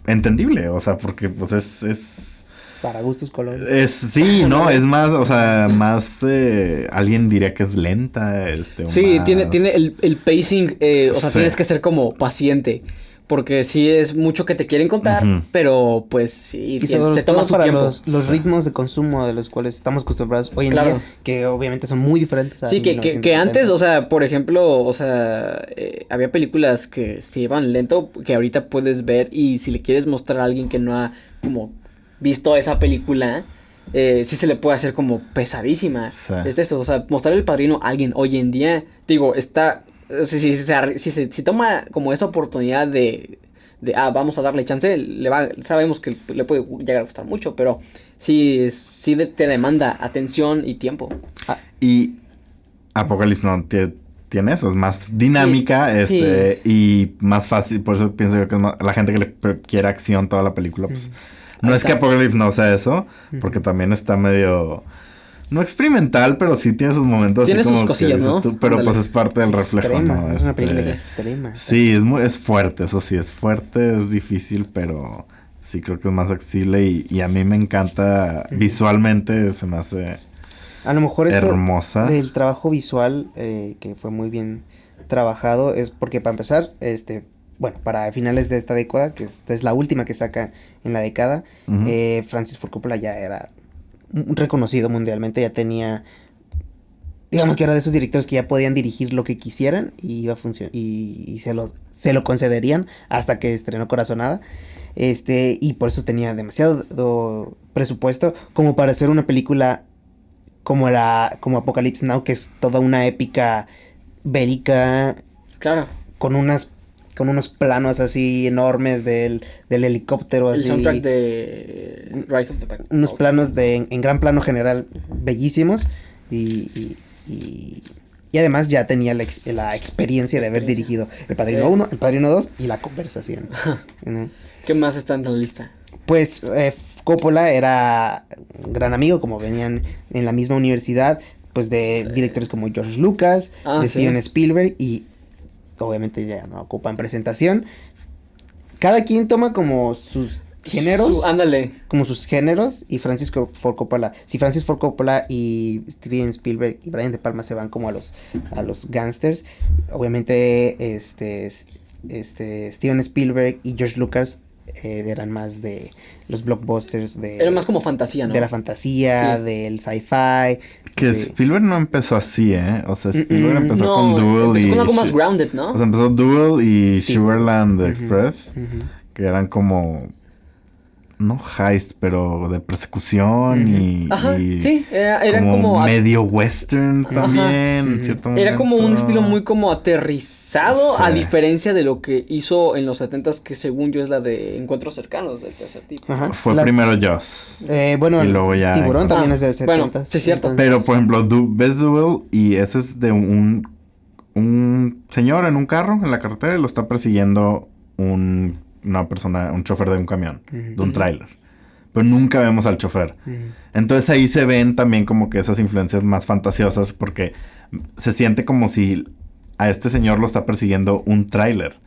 B: entendible, o sea, porque pues es
A: para gustos colores.
B: Sí, no, es más, o sea, más alguien diría que es lenta,
C: sí,
B: más...
C: tiene el pacing, o sea, sí. Tienes que ser como paciente, Porque sí es mucho que te quieren contar, pero pues sí,
A: y
C: se toma su
A: para
C: tiempo.
A: Los ritmos de consumo de los cuales estamos acostumbrados hoy en día, que obviamente son muy diferentes a
C: sí, que antes, o sea, por ejemplo, o sea, había películas que se iban lento, que ahorita puedes ver y si le quieres mostrar a alguien que no ha como visto esa película, sí se le puede hacer como pesadísima. Sí. Es eso, o sea, mostrar El Padrino a alguien hoy en día, digo, está... Si toma como esa oportunidad de vamos a darle chance, sabemos que le puede llegar a gustar mucho, pero sí te demanda atención y tiempo.
B: Y Apocalypse Now tiene eso, es más dinámica, y más fácil, por eso pienso yo que la gente que le quiere acción toda la película, pues, no es que Apocalypse Now sea eso, porque también está medio... No experimental, pero sí tiene sus momentos.
C: Tiene así como sus cosillas, ¿no?
B: Pero pues es parte del reflejo,
A: extrema,
B: ¿no?
A: Es una película extrema.
B: Sí, es fuerte, eso sí, es fuerte, es difícil, pero sí creo que es más accesible y a mí me encanta visualmente, se me hace
A: a lo mejor
B: hermosa.
A: Del trabajo visual, que fue muy bien trabajado, es porque para empezar, bueno, para finales de esta década, que esta es la última que saca en la década, Francis Ford Coppola ya era reconocido mundialmente, ya tenía, digamos que era de esos directores que ya podían dirigir lo que quisieran y iba a funcionar y se lo concederían hasta que estrenó Corazonada, y por eso tenía demasiado presupuesto como para hacer una película como Apocalypse Now, que es toda una épica bélica,
C: claro,
A: con unos planos así enormes del helicóptero.
C: El
A: así,
C: soundtrack de Rise of the Pack.
A: Unos planos en gran plano general bellísimos. Y además ya tenía la experiencia de haber dirigido El Padrino 1, El Padrino 2 y La Conversación. ¿No?
C: ¿Qué más está en la lista?
A: Pues Coppola era un gran amigo, como venían en la misma universidad, pues de directores como George Lucas, de Steven Spielberg y... obviamente ya no ocupan presentación. Cada quien toma como sus géneros. Como sus géneros. Y Francis Ford Coppola. Si Francis Ford Coppola y Steven Spielberg y Brian De Palma se van como a los gangsters. Obviamente Steven Spielberg y George Lucas eran más de los blockbusters
C: era más como fantasía, ¿no?
A: De la fantasía, del sci-fi.
B: Que Spielberg no empezó así, O sea, Spielberg empezó con Duel
C: empezó con algo más grounded, ¿no?
B: O sea, empezó Duel y Sugarland Express, que eran como... no heist, pero de persecución y
C: era como
B: medio western también, en cierto momento.
C: Era como un estilo muy como aterrizado, a diferencia de lo que hizo en los 70s, que según yo es la de Encuentros Cercanos del tercer tipo.
B: Fue primero Jaws.
A: Bueno,
B: y luego ya
A: Tiburón también es de 70s.
C: Bueno, sí es cierto.
B: Pero, por ejemplo, ves Duel y ese es de un señor en un carro en la carretera y lo está persiguiendo una persona, un chofer de un camión, de un tráiler. Pero nunca vemos al chofer. Entonces ahí se ven también como que esas influencias más fantasiosas porque se siente como si a este señor lo está persiguiendo un tráiler.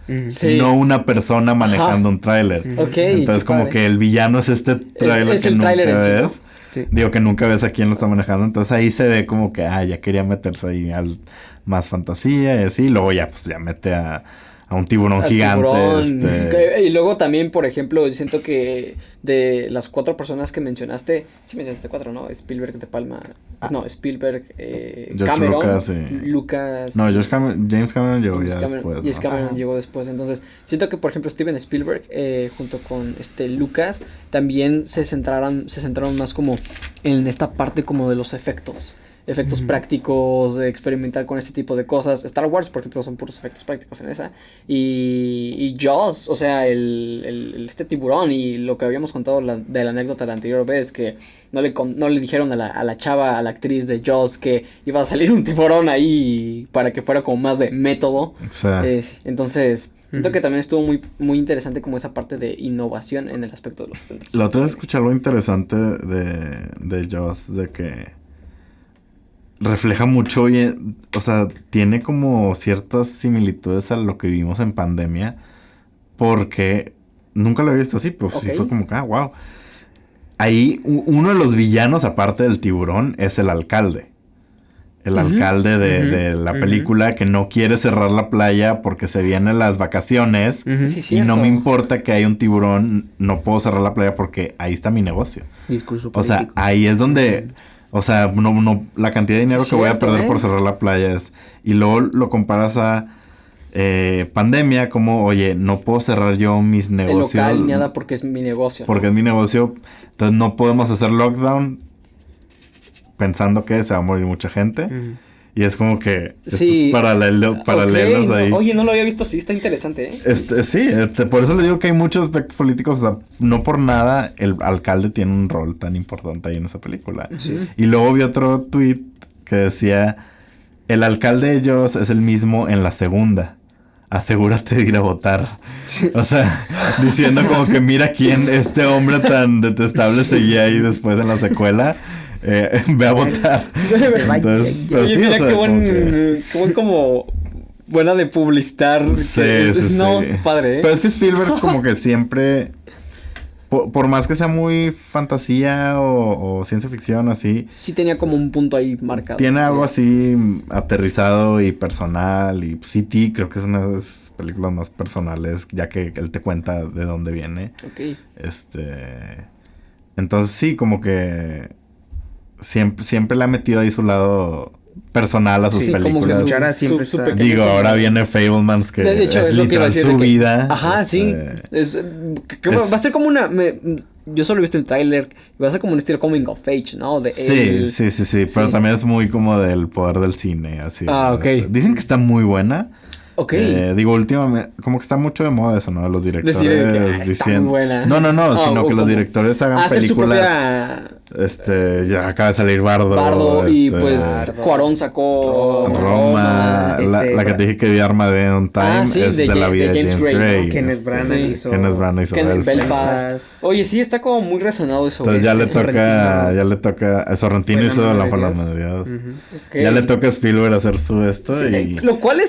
B: No una persona manejando un tráiler. Entonces como que el villano es este tráiler que nunca ves. ¿no? Sí. Digo que nunca ves a quién lo está manejando. Entonces ahí se ve como que ya quería meterse ahí al más fantasía y así. Y luego ya pues ya mete a un tiburón gigante.
C: Y luego también, por ejemplo, yo siento que de las 4 personas que mencionaste, sí mencionaste 4, ¿no? Spielberg, De Palma, Spielberg, Cameron, Lucas.
B: No, James Cameron llegó después.
C: James Cameron llegó después. Entonces, siento que, por ejemplo, Steven Spielberg, junto con Lucas, también se centraron más como en esta parte como de los efectos prácticos, de experimentar con ese tipo de cosas. Star Wars, por ejemplo, son puros efectos prácticos en esa. Y Jaws, o sea, este tiburón y lo que habíamos contado de la anécdota la anterior vez, que no le dijeron a la chava, a la actriz de Jaws, que iba a salir un tiburón ahí para que fuera como más de método. Sí. Entonces... siento que también estuvo muy, muy interesante como esa parte de innovación en el aspecto de los 70.
B: La otra vez escuché algo interesante de Jaws, de que refleja mucho o sea, tiene como ciertas similitudes a lo que vivimos en pandemia, porque nunca lo he visto así, pues sí fue como que, wow. Ahí uno de los villanos, aparte del tiburón, es el alcalde. el alcalde de la película, que no quiere cerrar la playa porque se vienen las vacaciones.
C: Sí,
B: y no me importa que haya un tiburón, no puedo cerrar la playa porque ahí está mi negocio.
A: Discurso
B: político. O sea, ahí es donde... O sea, no la cantidad de dinero que voy a perder por cerrar la playa es... Y luego lo comparas a pandemia, como, oye, no puedo cerrar yo mis negocios.
C: El local, nada, porque es mi negocio.
B: Porque es mi negocio. Entonces no podemos hacer lockdown pensando que se va a morir mucha gente. Y es como que estos paralelos ahí.
C: No, oye, no lo había visto así, está interesante,
B: por eso le digo que hay muchos aspectos políticos. O sea, no por nada el alcalde tiene un rol tan importante ahí en esa película. Y luego vi otro tweet que decía: el alcalde de ellos es el mismo en la segunda. Asegúrate de ir a votar. O sea, diciendo como que mira quién este hombre tan detestable seguía ahí después en la secuela. Ve a votar. Entonces, pero
C: oye,
B: sí,
C: mira,
B: o sea,
C: qué buen como buena de publicitar.
B: Sí,
C: padre,
B: Pero es que Spielberg como que siempre, por más que sea muy fantasía o ciencia ficción así,
C: sí tenía como un punto ahí marcado.
B: Tiene algo así aterrizado y personal. Y C.T. creo que es una de las películas más personales, ya que él te cuenta de dónde viene.
C: Ok.
B: Entonces sí, como que siempre le ha metido ahí su lado personal a sus películas.
A: Como que siempre
C: su
B: está... Digo, ahora viene Fablemans, que
C: de hecho,
B: es literal su vida.
C: Ajá, sí. Va a ser como una... yo solo he visto el tráiler. Va a ser como un estilo coming of age, ¿no?
B: Sí. Pero también es muy como del poder del cine, así.
C: Ok.
B: Dicen que está muy buena.
C: Ok.
B: Digo, últimamente, como que está mucho de moda eso, ¿no? Los directores
C: está muy buena.
B: No, sino que los directores hagan películas. Ya acaba de salir Bardo.
C: Y pues Cuarón sacó
B: Roma. La que te dije que vi Armageddon Time es de la vida de James Gray.
A: Kenneth Branagh hizo
C: Belfast. Oye, sí, está como muy resonado eso.
B: Entonces ya le toca Sorrentino hizo La Forma de Dios. Ya le toca a Spielberg hacer su
C: Lo cual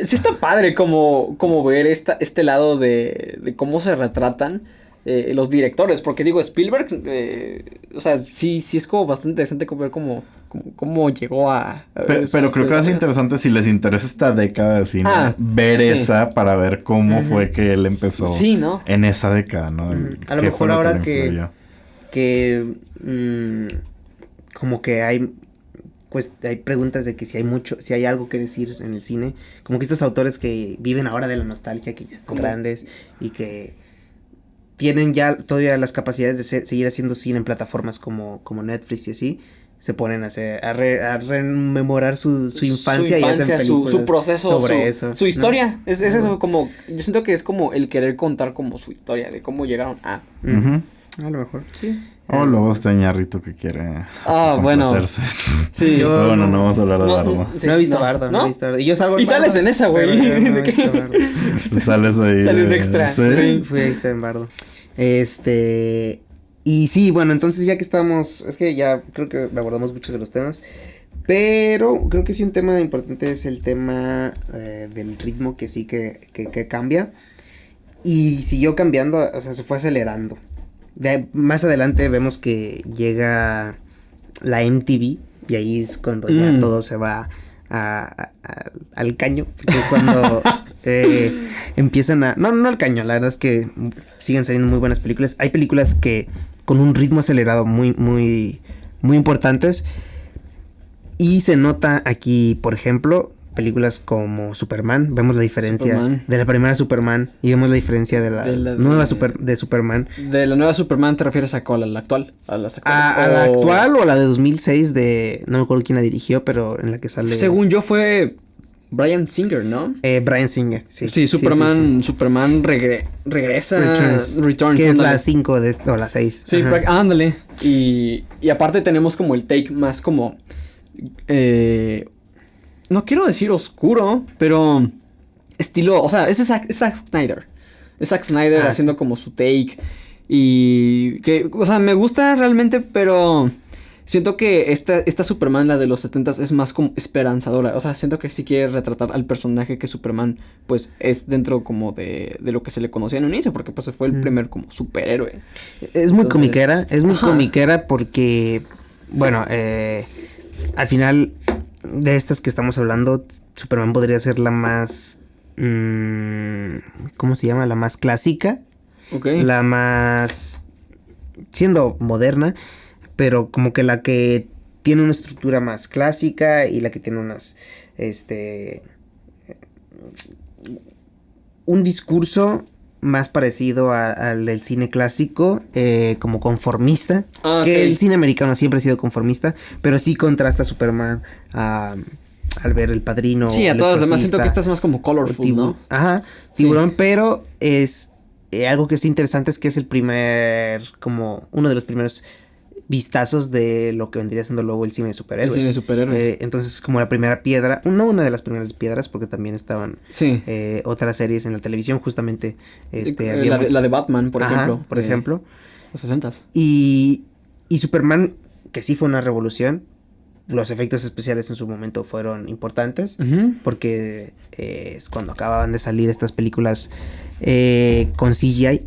C: sí está padre como ver este lado de cómo se retratan los directores, porque digo, Spielberg, o sea, sí es como bastante interesante ver cómo llegó a
B: pero creo que va a ser interesante si les interesa esta década de cine, ver esa para ver cómo fue que él empezó en esa década, ¿no?
A: A lo mejor ahora que como que hay preguntas de que si hay algo que decir en el cine, como que estos autores que viven ahora de la nostalgia, que ya están grandes y que tienen ya todavía las capacidades de seguir haciendo cine en plataformas como Netflix y así, se ponen a rememorar su infancia y hacen películas
C: su proceso,
A: sobre eso.
C: Su historia, ¿no? es eso como, yo siento que es como el querer contar como su historia, de cómo llegaron a...
A: A lo mejor.
C: Sí.
B: Luego está Ñarrito que quiere
C: bueno. Sí.
B: No vamos a hablar de Bardo.
A: No he visto Bardo, no he visto Bardo. Y yo salgo
C: y sales en esa, güey.
B: Sales ahí.
C: Sale un extra.
A: Sí, fui extra en Bardo. Y sí, bueno, entonces ya que estamos, es que ya creo que abordamos muchos de los temas, pero creo que sí un tema importante es el tema del ritmo, que sí que cambia, y siguió cambiando, o sea, se fue acelerando. Más adelante vemos que llega la MTV, y ahí es cuando ya todo se va al caño, porque es cuando empiezan no al caño, la verdad es que siguen saliendo muy buenas películas. Hay películas que con un ritmo acelerado muy, muy, muy importantes, y se nota aquí, por ejemplo, películas como Superman, vemos la diferencia de la primera Superman y vemos la diferencia de la nueva Superman.
C: ¿De la nueva Superman te refieres a cuál? ¿A la actual? ¿A la
A: actual o a la de 2006 no me acuerdo quién la dirigió, pero en la que sale...
C: Según yo fue Bryan Singer, ¿no?
A: Bryan Singer, sí.
C: Sí, Superman regresa. Returns.
A: Que es la 5 o la 6.
C: Sí, ándale. Y aparte tenemos como el take más como... no quiero decir oscuro, pero estilo, o sea, es Zack Snyder. Es Zack Snyder haciendo como su take. Y que, o sea, me gusta realmente, pero siento que esta Superman, la de los 70s, es más como esperanzadora. O sea, siento que sí quiere retratar al personaje que Superman, pues, es dentro como de lo que se le conocía en un inicio, porque pues fue el primer como superhéroe.
A: Es muy comiquera porque, bueno, al final de estas que estamos hablando, Superman podría ser la más... ¿cómo se llama? La más clásica.
C: Okay.
A: La más... siendo moderna, pero como que la que tiene una estructura más clásica y la que tiene unas... un discurso más parecido al del cine clásico, como conformista. Que el cine americano siempre ha sido conformista, pero sí contrasta a Superman al ver El Padrino.
C: Sí, a todos los demás siento que esta es más como colorful, ¿no?
A: Ajá, Tiburón, sí. Pero es algo que es interesante es que es el primer, como uno de los primeros vistazos de lo que vendría siendo luego el cine de superhéroes.
C: El cine de superhéroes.
A: Entonces, como la primera piedra, no una de las primeras piedras, porque también estaban otras series en la televisión, justamente.
C: La de Batman, por ejemplo.
A: Por ejemplo.
C: Los 60s.
A: Y Superman, que sí fue una revolución. Los efectos especiales en su momento fueron importantes, porque es cuando acababan de salir estas películas con CGI,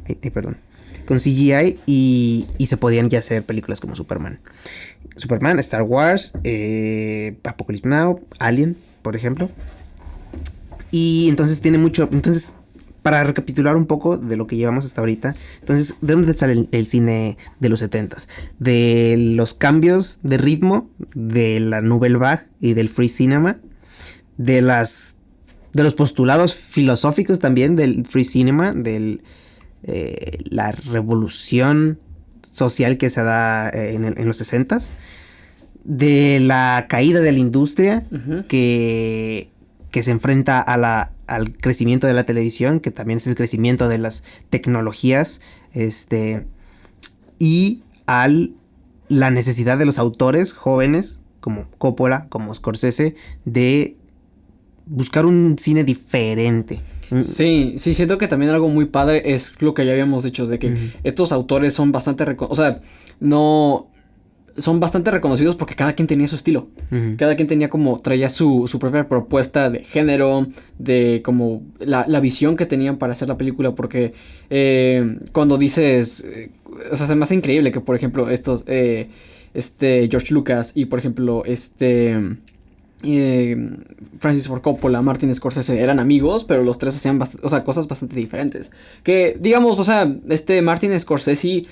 A: con CGI y se podían ya hacer películas como Superman, Star Wars, Apocalypse Now, Alien, por ejemplo. Y entonces tiene mucho... Entonces, para recapitular un poco de lo que llevamos hasta ahorita, entonces, ¿de dónde sale el cine de los 70s? De los cambios de ritmo, de la Nouvelle Vague y del Free Cinema, de los postulados filosóficos también del Free Cinema, de la revolución social que se da en los 60s, de la caída de la industria que se enfrenta al crecimiento de la televisión, que también es el crecimiento de las tecnologías, y la necesidad de los autores jóvenes, como Coppola, como Scorsese, de buscar un cine diferente.
C: Sí, siento que también algo muy padre es lo que ya habíamos dicho, de que estos autores son bastante son bastante reconocidos porque cada quien tenía su estilo. Cada quien traía su propia propuesta de género, de como la visión que tenían para hacer la película, porque cuando dices, se me hace increíble que, por ejemplo, estos, George Lucas y, por ejemplo, Francis Ford Coppola, Martin Scorsese eran amigos, pero los tres hacían cosas bastante diferentes. Que, digamos, Martin Scorsese...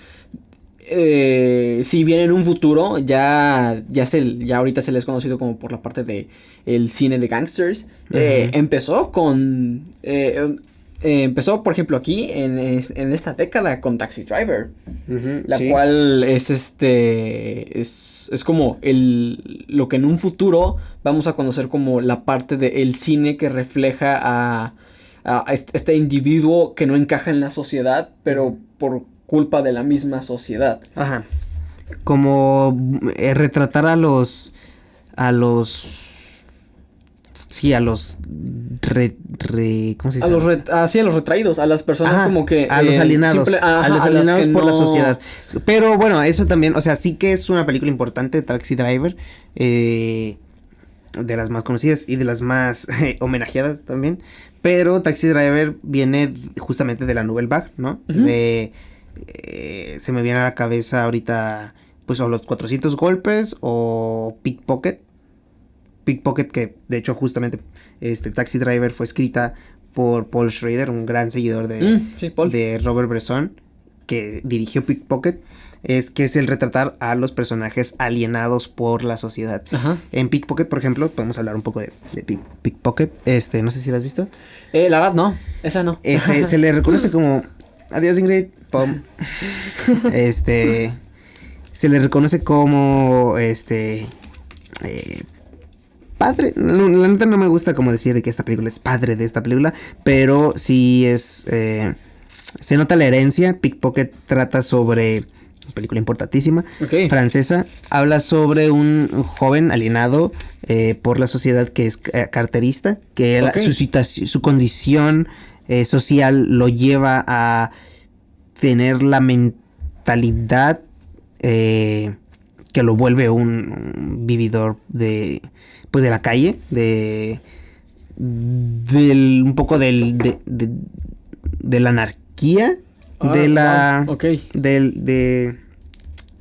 C: si bien en un futuro ya ahorita se le es conocido como por la parte de el cine de gangsters, empezó por ejemplo aquí en esta década con Taxi Driver, la cual es como lo que en un futuro vamos a conocer como la parte del cine que refleja a este individuo que no encaja en la sociedad, pero por culpa de la misma sociedad.
A: Ajá. Como retratar a los ¿cómo se dice?
C: A los retraídos, a las personas como que...
A: A los alienados. A los alienados por la sociedad. Pero bueno, eso también, sí que es una película importante, Taxi Driver. De las más conocidas y de las más homenajeadas también. Pero Taxi Driver viene justamente de la Nouvelle Vague, ¿no? Se me viene a la cabeza ahorita, pues, o Los 400 golpes o Pickpocket, que de hecho justamente Taxi Driver fue escrita por Paul Schrader, un gran seguidor de Robert Bresson, que dirigió Pickpocket. Es el retratar a los personajes alienados por la sociedad. En Pickpocket, por ejemplo, podemos hablar un poco de Pickpocket. No sé si la has visto.
C: La verdad no, esa no.
A: Se le reconoce como... Adiós, Ingrid. Pum. Se le reconoce como padre. La neta no me gusta como decir de que esta película es padre de esta película, pero sí es se nota la herencia. Pickpocket trata sobre una película importantísima, francesa. Habla sobre un joven alienado por la sociedad que es carterista, que su condición social lo lleva a tener la mentalidad que lo vuelve un vividor de la calle, un poco de la anarquía,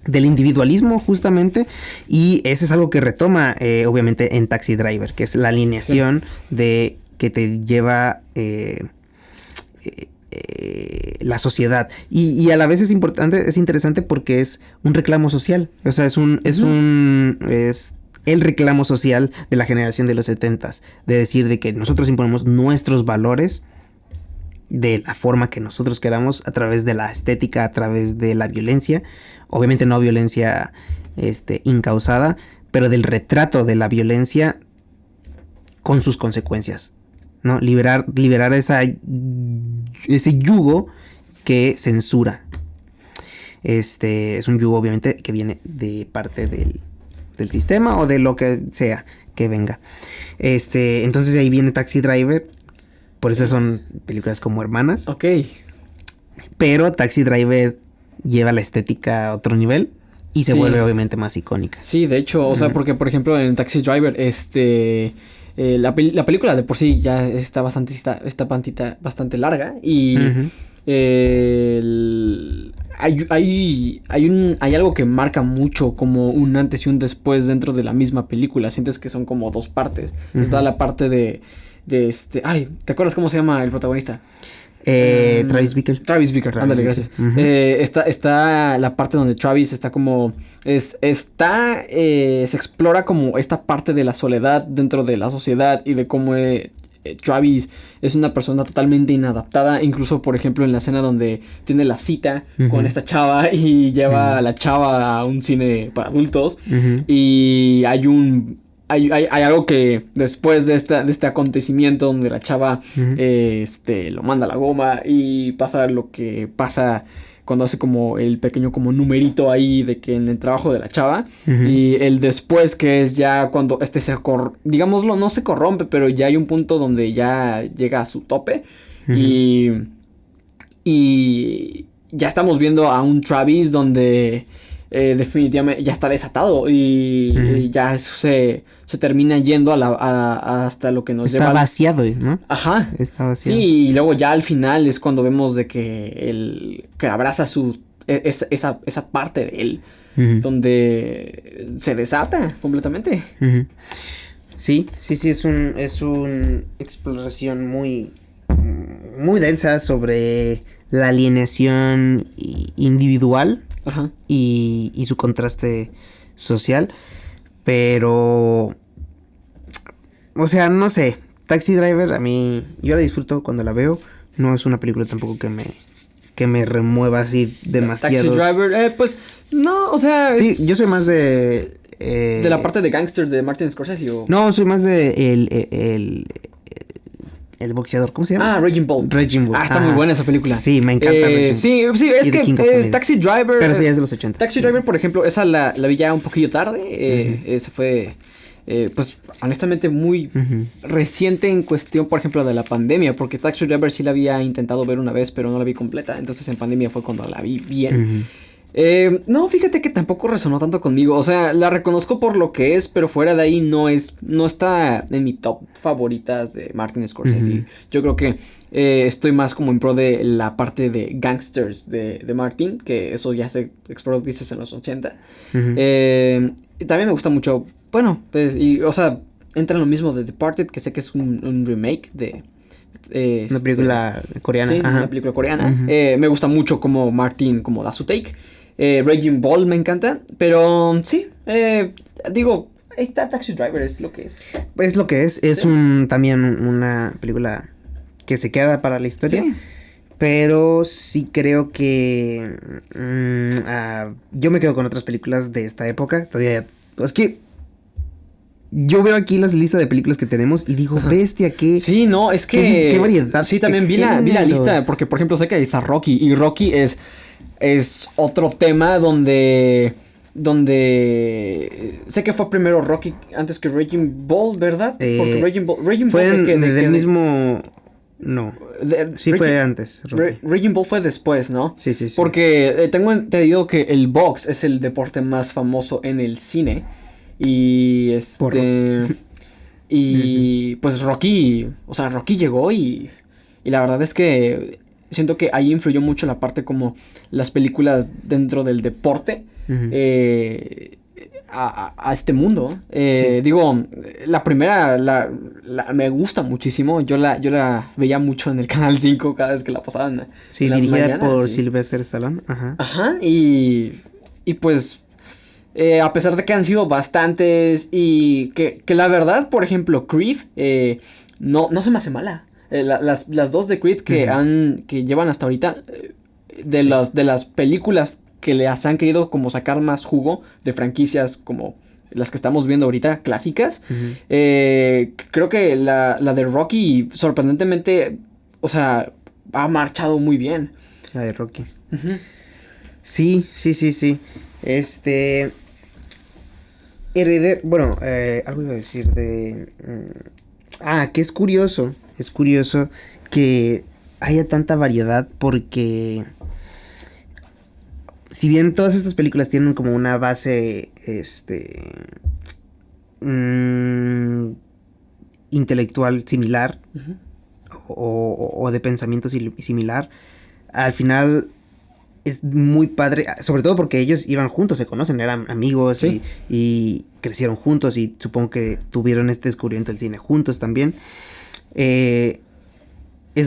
A: del individualismo justamente, y eso es algo que retoma obviamente en Taxi Driver, que es la alineación de que te lleva la sociedad, y a la vez es interesante porque es un reclamo social, o sea, es el reclamo social de la generación de los 70s, de decir de que nosotros imponemos nuestros valores de la forma que nosotros queramos, a través de la estética, a través de la violencia, obviamente no violencia incausada, pero del retrato de la violencia con sus consecuencias, ¿no? Liberar ese yugo que censura. Es un yugo obviamente que viene de parte del sistema o de lo que sea que venga. Entonces de ahí viene Taxi Driver. Por eso son películas como hermanas.
C: Ok.
A: Pero Taxi Driver lleva la estética a otro nivel y se vuelve obviamente más icónica.
C: Sí, de hecho, o sea, porque por ejemplo en Taxi Driver, la película de por sí ya está bastante larga y hay algo que marca mucho como un antes y un después dentro de la misma película. Sientes que son como dos partes. Está la parte de ¿te acuerdas cómo se llama el protagonista?
A: Travis Bickle.
C: Travis Bickle, ándale, gracias. Está la parte donde Travis está como se explora como esta parte de la soledad dentro de la sociedad y de cómo Travis es una persona totalmente inadaptada, incluso por ejemplo en la escena donde tiene la cita con esta chava y lleva a la chava a un cine para adultos y hay algo que después de este acontecimiento donde la chava lo manda a la goma y pasa lo que pasa cuando hace como el pequeño como numerito ahí de que en el trabajo de la chava y el después que es ya cuando digámoslo, no se corrompe, pero ya hay un punto donde ya llega a su tope y ya estamos viendo a un Travis donde definitivamente ya está desatado y ya eso se termina yendo hasta lo que nos lleva.
A: Está vaciado, ¿no?
C: Ajá.
A: Está vaciado.
C: Sí, y luego ya al final es cuando vemos de que que abraza esa parte de él, donde se desata completamente.
A: Sí, es una exploración muy densa sobre la alienación individual.
C: Ajá.
A: Y su contraste social, pero o sea, no sé, Taxi Driver a mí, yo la disfruto cuando la veo, no es una película tampoco que me remueva así demasiado.
C: Taxi Driver, pues no, o sea,
A: sí, yo soy más de
C: la parte de Gangsters de Martin Scorsese o...
A: No, soy más de el boxeador, ¿cómo se llama?
C: Raging Bull. Está muy buena esa película.
A: Sí, me encanta.
C: Sí, es que Taxi Driver.
A: Pero sí, es de los 80.
C: Taxi Driver, por ejemplo, esa la vi ya un poquillo tarde. Esa fue, pues, honestamente muy reciente en cuestión, por ejemplo, de la pandemia. Porque Taxi Driver sí la había intentado ver una vez, pero no la vi completa. Entonces en pandemia fue cuando la vi bien. No, fíjate que tampoco resonó tanto conmigo. O sea, la reconozco por lo que es, pero fuera de ahí no está en mi top favoritas de Martin Scorsese. Yo creo que estoy más como en pro de la parte de Gangsters de Martin, que eso ya se exploró, dices, en los 80. También me gusta mucho, bueno, pues, o sea, entra en lo mismo de Departed, que sé que es un remake de...
A: una película coreana.
C: Sí, una película coreana. Me gusta mucho como Martin como da su take. Raging Bull me encanta. Pero sí, digo, está Taxi Driver, es lo que es.
A: Es lo que es. Es también una película que se queda para la historia. Sí. Pero sí creo que yo me quedo con otras películas de esta época. Todavía. Es que yo veo aquí las listas de películas que tenemos y digo, bestia, qué...
C: Sí, no, es que...
A: Qué variedad.
C: Sí, también vi la lista, porque por ejemplo sé que ahí está Rocky, y Rocky es otro tema donde sé que fue primero Rocky antes que Raging Bull, ¿verdad? Porque Raging Bull
A: fue del mismo... No, fue antes.
C: Raging Bull fue después, ¿no?
A: Sí.
C: Porque tengo entendido que el box es el deporte más famoso en el cine. Y pues Rocky, o sea, Rocky llegó y la verdad es que siento que ahí influyó mucho la parte como las películas dentro del deporte, a este mundo. Digo, la primera me gusta muchísimo. Yo la veía mucho en el Canal 5 cada vez que la pasaban.
A: Sí, dirigida por Sylvester Stallone.
C: Ajá, y pues a pesar de que han sido bastantes y que la verdad, por ejemplo, Creed no se me hace mala. Las dos de Creed que llevan hasta ahorita, de las películas que les han querido como sacar más jugo de franquicias como las que estamos viendo ahorita, clásicas, creo que la de Rocky sorprendentemente, o sea, ha marchado muy bien.
A: La de Rocky. Sí. Bueno, algo iba a decir de... que es curioso que haya tanta variedad porque... Si bien todas estas películas tienen como una base, intelectual similar, o de pensamiento similar, al final es muy padre, sobre todo porque ellos iban juntos, se conocen, eran amigos, ¿sí? y crecieron juntos y supongo que tuvieron este descubrimiento del cine juntos también. Es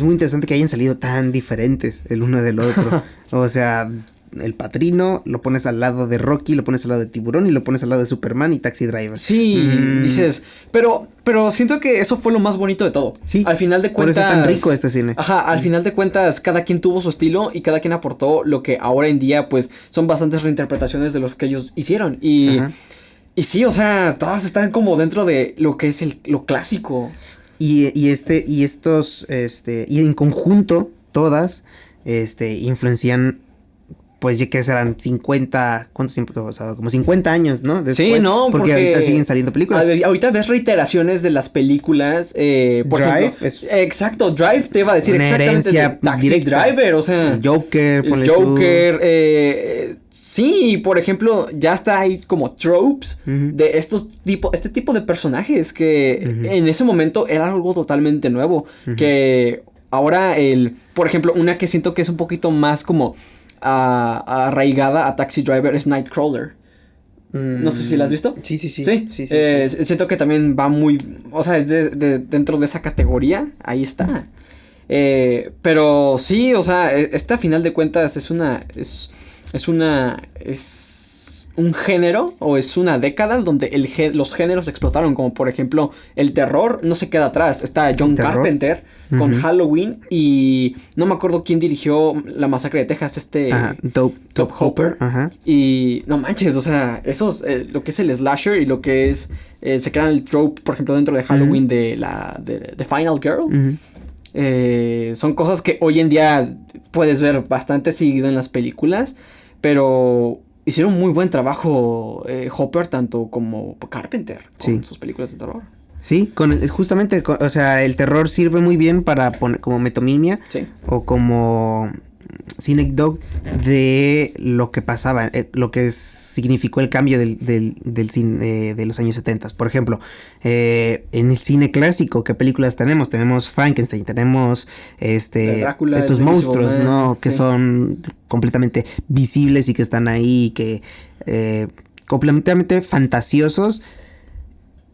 A: muy interesante que hayan salido tan diferentes el uno del otro. O sea... El Padrino, lo pones al lado de Rocky, lo pones al lado de Tiburón y lo pones al lado de Superman y Taxi Driver.
C: Sí, dices, pero siento que eso fue lo más bonito de todo.
A: Sí,
C: al final de cuentas,
A: por eso es tan rico este cine.
C: Ajá, al final de cuentas cada quien tuvo su estilo y cada quien aportó lo que ahora en día pues son bastantes reinterpretaciones de los que ellos hicieron y sí, o sea, todas están como dentro de lo que es lo clásico.
A: Y en conjunto todas influencian, pues ya que serán 50, ¿cuánto tiempo ha pasado? Como 50 años, ¿no? Después,
C: sí, no,
A: porque ahorita siguen saliendo películas.
C: Ahorita ves reiteraciones de las películas, por
A: Drive,
C: ejemplo, exacto, Drive te iba a decir exactamente de Taxi Driver, o sea,
A: el Joker,
C: sí, por ejemplo, ya está ahí como tropes de este tipo de personajes que en ese momento era algo totalmente nuevo, que ahora por ejemplo, una que siento que es un poquito más como arraigada a Taxi Driver es Nightcrawler. No sé si la has visto.
A: Sí.
C: Siento que también va muy, o sea, es dentro de esa categoría, ahí está. Pero sí, o sea, a final de cuentas es un género o es una década donde los géneros explotaron, como por ejemplo el terror no se queda atrás. Está John Carpenter con Halloween y no me acuerdo quién dirigió La Masacre de Texas, Tobe Hooper. Y no manches, o sea, esos lo que es el slasher y lo que es se crean el trope, por ejemplo, dentro de Halloween de Final Girl. Son cosas que hoy en día puedes ver bastante seguido en las películas, pero hicieron muy buen trabajo Hopper tanto como Carpenter con sus películas de terror.
A: Sí, justamente, o sea, el terror sirve muy bien para poner como metonimia o como Synecdoche de lo que pasaba, lo que significó el cambio del cine de los años 70. Por ejemplo, en el cine clásico, ¿qué películas tenemos? Tenemos Frankenstein, tenemos Drácula, estos monstruos, ¿no? Que son completamente visibles y que están ahí, que completamente fantasiosos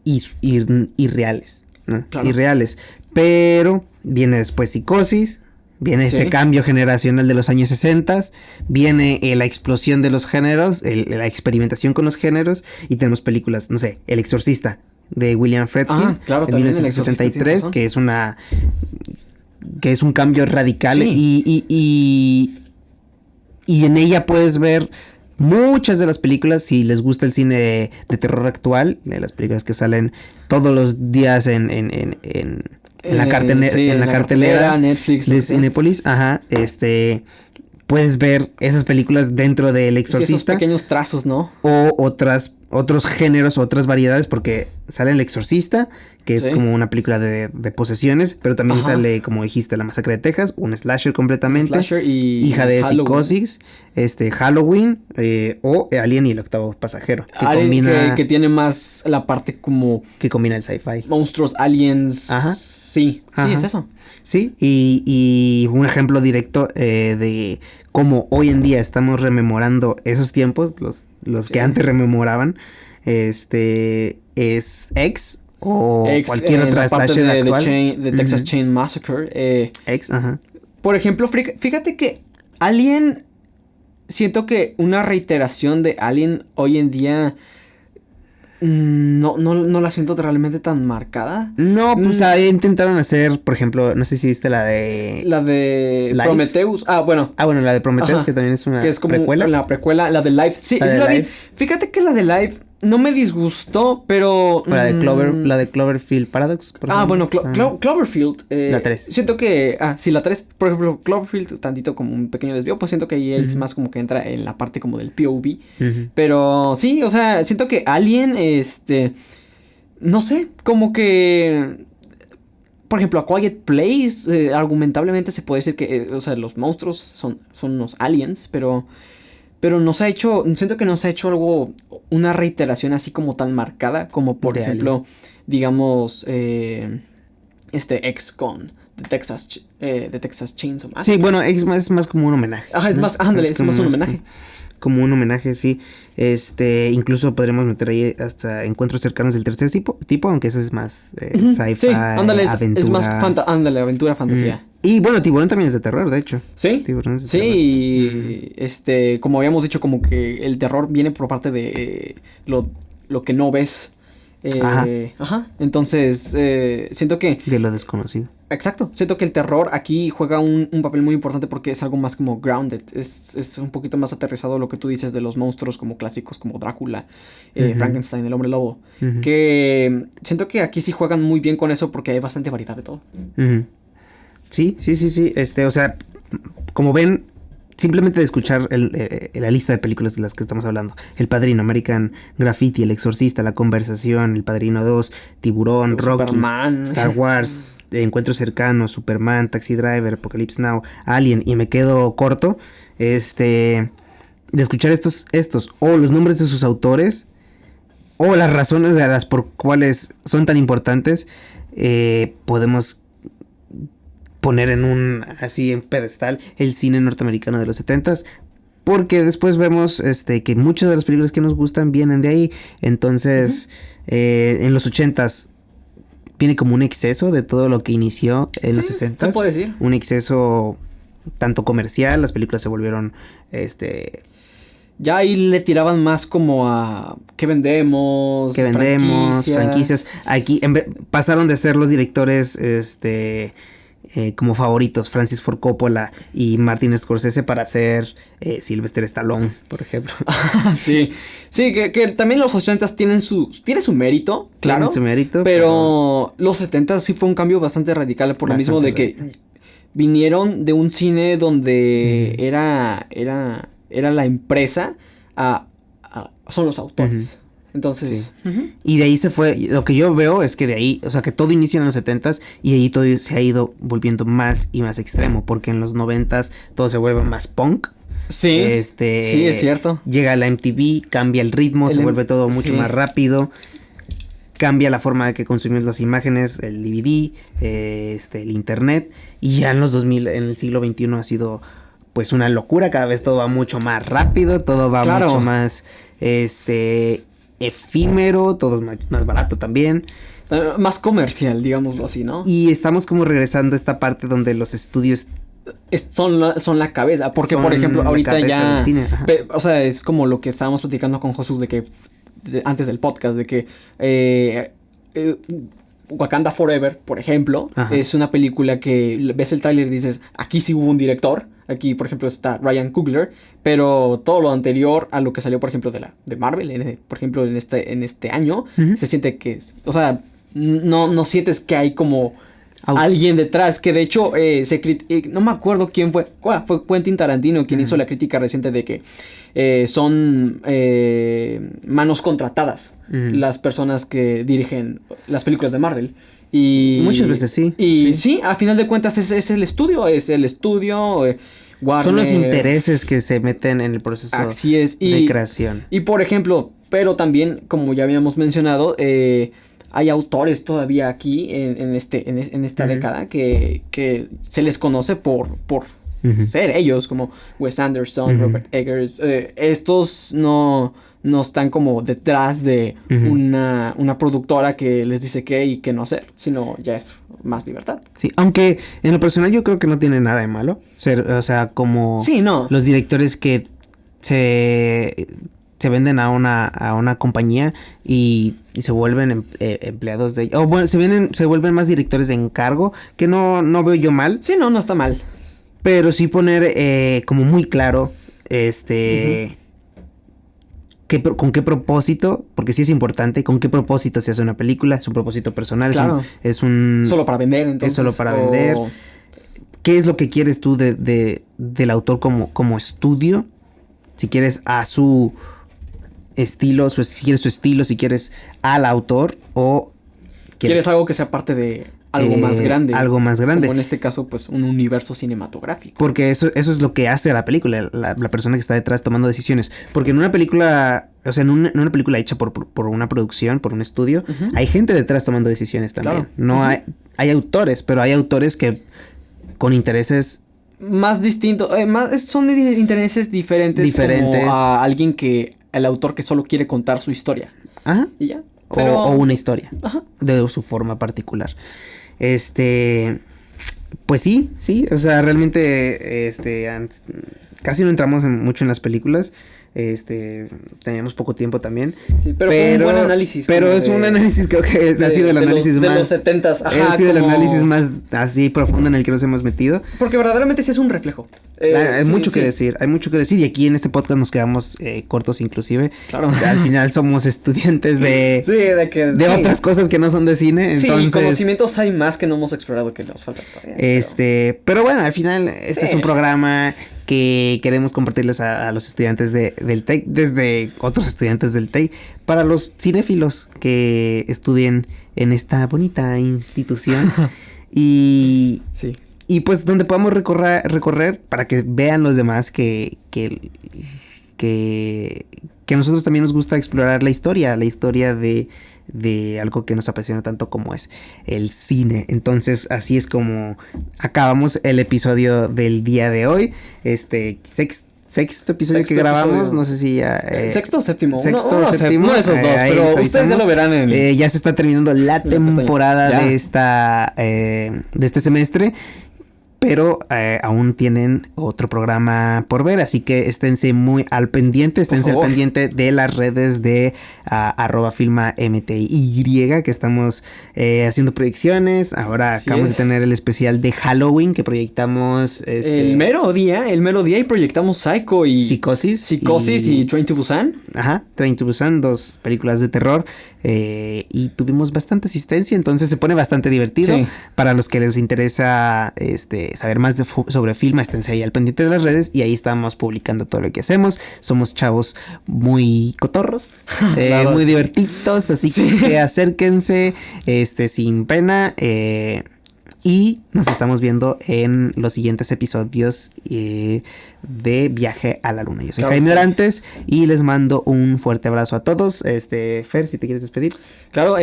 A: y reales, ¿no? Claro. Irreales. Pero viene después Psicosis. Viene este cambio generacional de los años 60, viene la explosión de los géneros, la experimentación con los géneros, y tenemos películas, no sé, El Exorcista de William Friedkin,
C: claro,
A: en 1973, que es un cambio radical, y en ella puedes ver muchas de las películas, si les gusta el cine de terror actual, de las películas que salen todos los días en la cartelera
C: Netflix
A: de Cinépolis, puedes ver esas películas dentro del Exorcista.
C: Esos pequeños trazos, ¿no?
A: O otros géneros, otras variedades, porque sale El Exorcista, que es como una película de posesiones, pero también sale, como dijiste, La Masacre de Texas, un slasher completamente, hija de Psicosis, Halloween, o Alien y el octavo pasajero, que
C: Alien, que tiene más la parte como
A: que combina el sci-fi,
C: monstruos, aliens. Sí, sí, es eso.
A: Sí, y un ejemplo directo de cómo hoy en día estamos rememorando esos tiempos, los que antes rememoraban, es X o cualquier otra slasher actual.
C: De Texas Chain Massacre.
A: X, ajá.
C: Por ejemplo, fíjate que Alien, siento que una reiteración de Alien hoy en día no la siento realmente tan marcada.
A: No, pues ahí intentaron hacer, por ejemplo, no sé si viste la de
C: Life. Prometheus. Bueno,
A: la de Prometheus, que también es una
C: que es como
A: precuela.
C: La precuela, la de Life. Sí, la vi. Fíjate que la de Life no me disgustó, pero
A: la de Cloverfield Paradox.
C: Bueno, Cloverfield.
A: La 3.
C: Siento que sí, la 3. Por ejemplo, Cloverfield, tantito como un pequeño desvío, pues siento que ahí es más como que entra en la parte como del POV. Pero sí, o sea, siento que Alien, no sé, como que, por ejemplo, A Quiet Place, argumentablemente se puede decir que, o sea, los monstruos son unos aliens, pero no se ha hecho, siento que no se ha hecho una reiteración así como tan marcada como por ejemplo, digamos, XCOM de Texas Chainsaw Massacre.
A: Sí, bueno, es más como un homenaje.
C: Ajá, es más, ándale, es más un homenaje.
A: Como un homenaje, sí. Incluso podremos meter ahí hasta Encuentros Cercanos del Tercer Tipo, aunque ese es más sci-fi,
C: sí, ándale,
A: aventura.
C: Es más aventura, fantasía.
A: Y bueno, Tiburón también es de terror, de hecho.
C: Sí,
A: Tiburón es de
C: terror. Y como habíamos dicho, como que el terror viene por parte de lo que no ves. Ajá. Entonces, siento que...
A: De lo desconocido.
C: Exacto. Siento que el terror aquí juega un papel muy importante porque es algo más como grounded. Es un poquito más aterrizado lo que tú dices de los monstruos como clásicos como Drácula, Frankenstein, el hombre lobo. Que siento que aquí sí juegan muy bien con eso porque hay bastante variedad de todo.
A: Sí. O sea, como ven, simplemente de escuchar la lista de películas de las que estamos hablando: El Padrino, American Graffiti, El Exorcista, La Conversación, El Padrino 2, Tiburón, Rocky,
C: Superman,
A: Star Wars, Encuentros Cercanos, Superman, Taxi Driver, Apocalypse Now, Alien, y me quedo corto, de escuchar estos, o los nombres de sus autores, o las razones de las por cuales son tan importantes, podemos poner en pedestal el cine norteamericano de los 70s, porque después vemos que muchas de las películas que nos gustan vienen de ahí. Entonces, en los 80s viene como un exceso de todo lo que inició en los 60s.
C: Se puede decir.
A: Un exceso tanto comercial, las películas se volvieron
C: ya ahí le tiraban más como a ¿qué vendemos?
A: Franquicias. Aquí pasaron de ser los directores como favoritos, Francis Ford Coppola y Martin Scorsese, para ser Sylvester Stallone, por ejemplo.
C: Sí, que también los 80s tiene su mérito, claro.
A: Tienen su mérito,
C: pero los 70s sí fue un cambio bastante radical por lo mismo de que vinieron de un cine donde era la empresa son los autores. Entonces,
A: y de ahí se fue. Lo que yo veo es que de ahí, o sea, que todo inicia en los 70s y ahí todo se ha ido volviendo más y más extremo, porque en los 90s todo se vuelve más punk.
C: Sí, sí, es cierto.
A: Llega la MTV, cambia el ritmo, se vuelve todo mucho más rápido. Cambia la forma de que consumimos las imágenes, el DVD, el internet, y ya en los 2000, en el siglo XXI ha sido pues una locura. Cada vez todo va mucho más rápido, todo va mucho más efímero, todo es más barato también.
C: Más comercial, digámoslo así, ¿no?
A: Y estamos como regresando a esta parte donde los estudios
C: son la cabeza. Porque, por ejemplo, ahorita ya... o sea, es como lo que estábamos platicando con Josu de que... antes del podcast, de que... Wakanda Forever, por ejemplo, es una película que ves el tráiler y dices, aquí sí hubo un director. Aquí, por ejemplo, está Ryan Coogler, pero todo lo anterior a lo que salió, por ejemplo, de Marvel, por ejemplo, en este año, se siente que o sea, no sientes que hay como alguien detrás, que de hecho no me acuerdo quién fue Quentin Tarantino quien hizo la crítica reciente de que son manos contratadas las personas que dirigen las películas de Marvel. Y
A: muchas veces sí.
C: Y sí, a final de cuentas es el estudio. Warner.
A: Son los intereses que se meten en el proceso de creación.
C: Y por ejemplo, pero también, como ya habíamos mencionado, hay autores todavía aquí en esta década que se les conoce por ser ellos, como Wes Anderson, Robert Eggers. Estos no están como detrás de una productora que les dice qué y qué no hacer, sino ya es más libertad.
A: Sí, aunque en lo personal yo creo que no tiene nada de malo ser, o sea, como los directores que se venden a una compañía y se vuelven empleados de ella. O bueno, se vuelven más directores de encargo, que no veo yo mal.
C: Sí, no está mal.
A: Pero sí poner como muy claro, con qué propósito, porque sí es importante, con qué propósito se hace una película, es un propósito personal,
C: claro.
A: es un...
C: Solo para vender, entonces.
A: Es solo para vender. ¿Qué es lo que quieres tú del autor como estudio? Si quieres a su estilo, si quieres su estilo, si quieres al autor o...
C: ¿Quieres algo que sea parte de algo más grande?
A: Algo más grande.
C: Como en este caso, pues, un universo cinematográfico.
A: Porque eso es lo que hace a la película, la persona que está detrás tomando decisiones. Porque en una película, o sea, en una película hecha por una producción, por un estudio, hay gente detrás tomando decisiones también. Claro. No hay autores, pero hay autores que con intereses...
C: más distintos, son intereses diferentes. Como a alguien el autor que solo quiere contar su historia.
A: Ajá.
C: Y ya.
A: Pero... O una historia. Ajá. De su forma particular. Pues sí, o sea, realmente, casi no entramos mucho en las películas. Teníamos poco tiempo también.
C: Sí, pero fue un buen análisis.
A: Pero es un análisis, creo que ha sido el análisis más...
C: De los 70s,
A: ajá. Ha sido el análisis más así profundo en el que nos hemos metido.
C: Porque verdaderamente sí es un reflejo.
A: Hay mucho que decir, y aquí en este podcast nos quedamos cortos inclusive.
C: Claro.
A: Al final somos estudiantes de... de otras cosas que no son de cine, entonces...
C: Sí, conocimientos hay más que no hemos explorado que nos falta todavía.
A: Pero bueno, al final este es un programa que queremos compartirles a los estudiantes del TEC, desde otros estudiantes del TEC, para los cinéfilos que estudien en esta bonita institución. Y pues donde podamos recorrer para que vean los demás que a nosotros también nos gusta explorar la historia de algo que nos apasiona tanto como es el cine. Entonces así es como acabamos el episodio del día de hoy. Sexto episodio que grabamos, no sé si ya...
C: ¿Sexto o séptimo?
A: Séptimo.
C: No de esos dos, pero ustedes ya lo verán en...
A: ya se está terminando la temporada de este semestre. Pero aún tienen otro programa por ver, así que esténse muy al pendiente, al pendiente de las redes de @filmamty, que estamos haciendo proyecciones. Ahora acabamos de tener el especial de Halloween que proyectamos
C: el mero día y proyectamos Psycho y
A: Psicosis
C: y Train to Busan.
A: Ajá, Train to Busan, 2 películas de terror. Y tuvimos bastante asistencia, entonces se pone bastante divertido. Para los que les interesa saber más sobre film, esténse ahí al pendiente de las redes y ahí estamos publicando todo lo que hacemos. Somos chavos muy cotorros, muy divertidos, así que acérquense sin pena. Y nos estamos viendo en los siguientes episodios de Viaje a la Luna. Yo soy Jaime Orantes y les mando un fuerte abrazo a todos. Fer, si te quieres despedir.
C: Claro,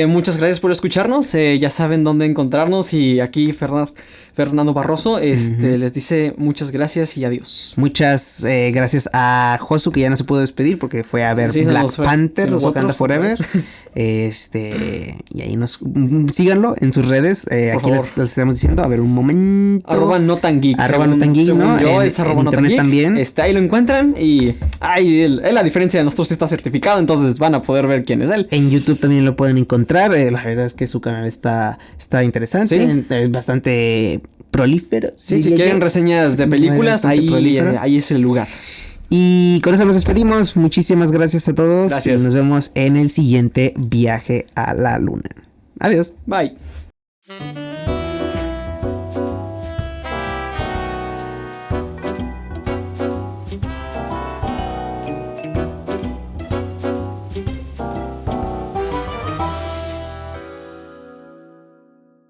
C: muchas gracias por escucharnos. Ya saben dónde encontrarnos y aquí Fernando Barroso les dice muchas gracias y adiós.
A: Muchas gracias a Josu, que ya no se pudo despedir porque fue a ver Black Panther, Wakanda Forever. Y ahí síganlo en sus redes. Aquí les estamos diciendo, a ver un momento.
C: @notangeek.
A: ¿No?
C: Yo es
A: Internet también.
C: Ahí lo encuentran y la diferencia de nosotros está certificado, entonces van a poder ver quién es él.
A: En YouTube también lo pueden encontrar. La verdad es que su canal está interesante. Es bastante prolífero.
C: Si quieren reseñas de películas, ahí es el lugar.
A: Y con eso nos despedimos. Muchísimas gracias a todos.
C: Gracias.
A: Y nos vemos en el siguiente Viaje a la Luna. Adiós.
C: Bye.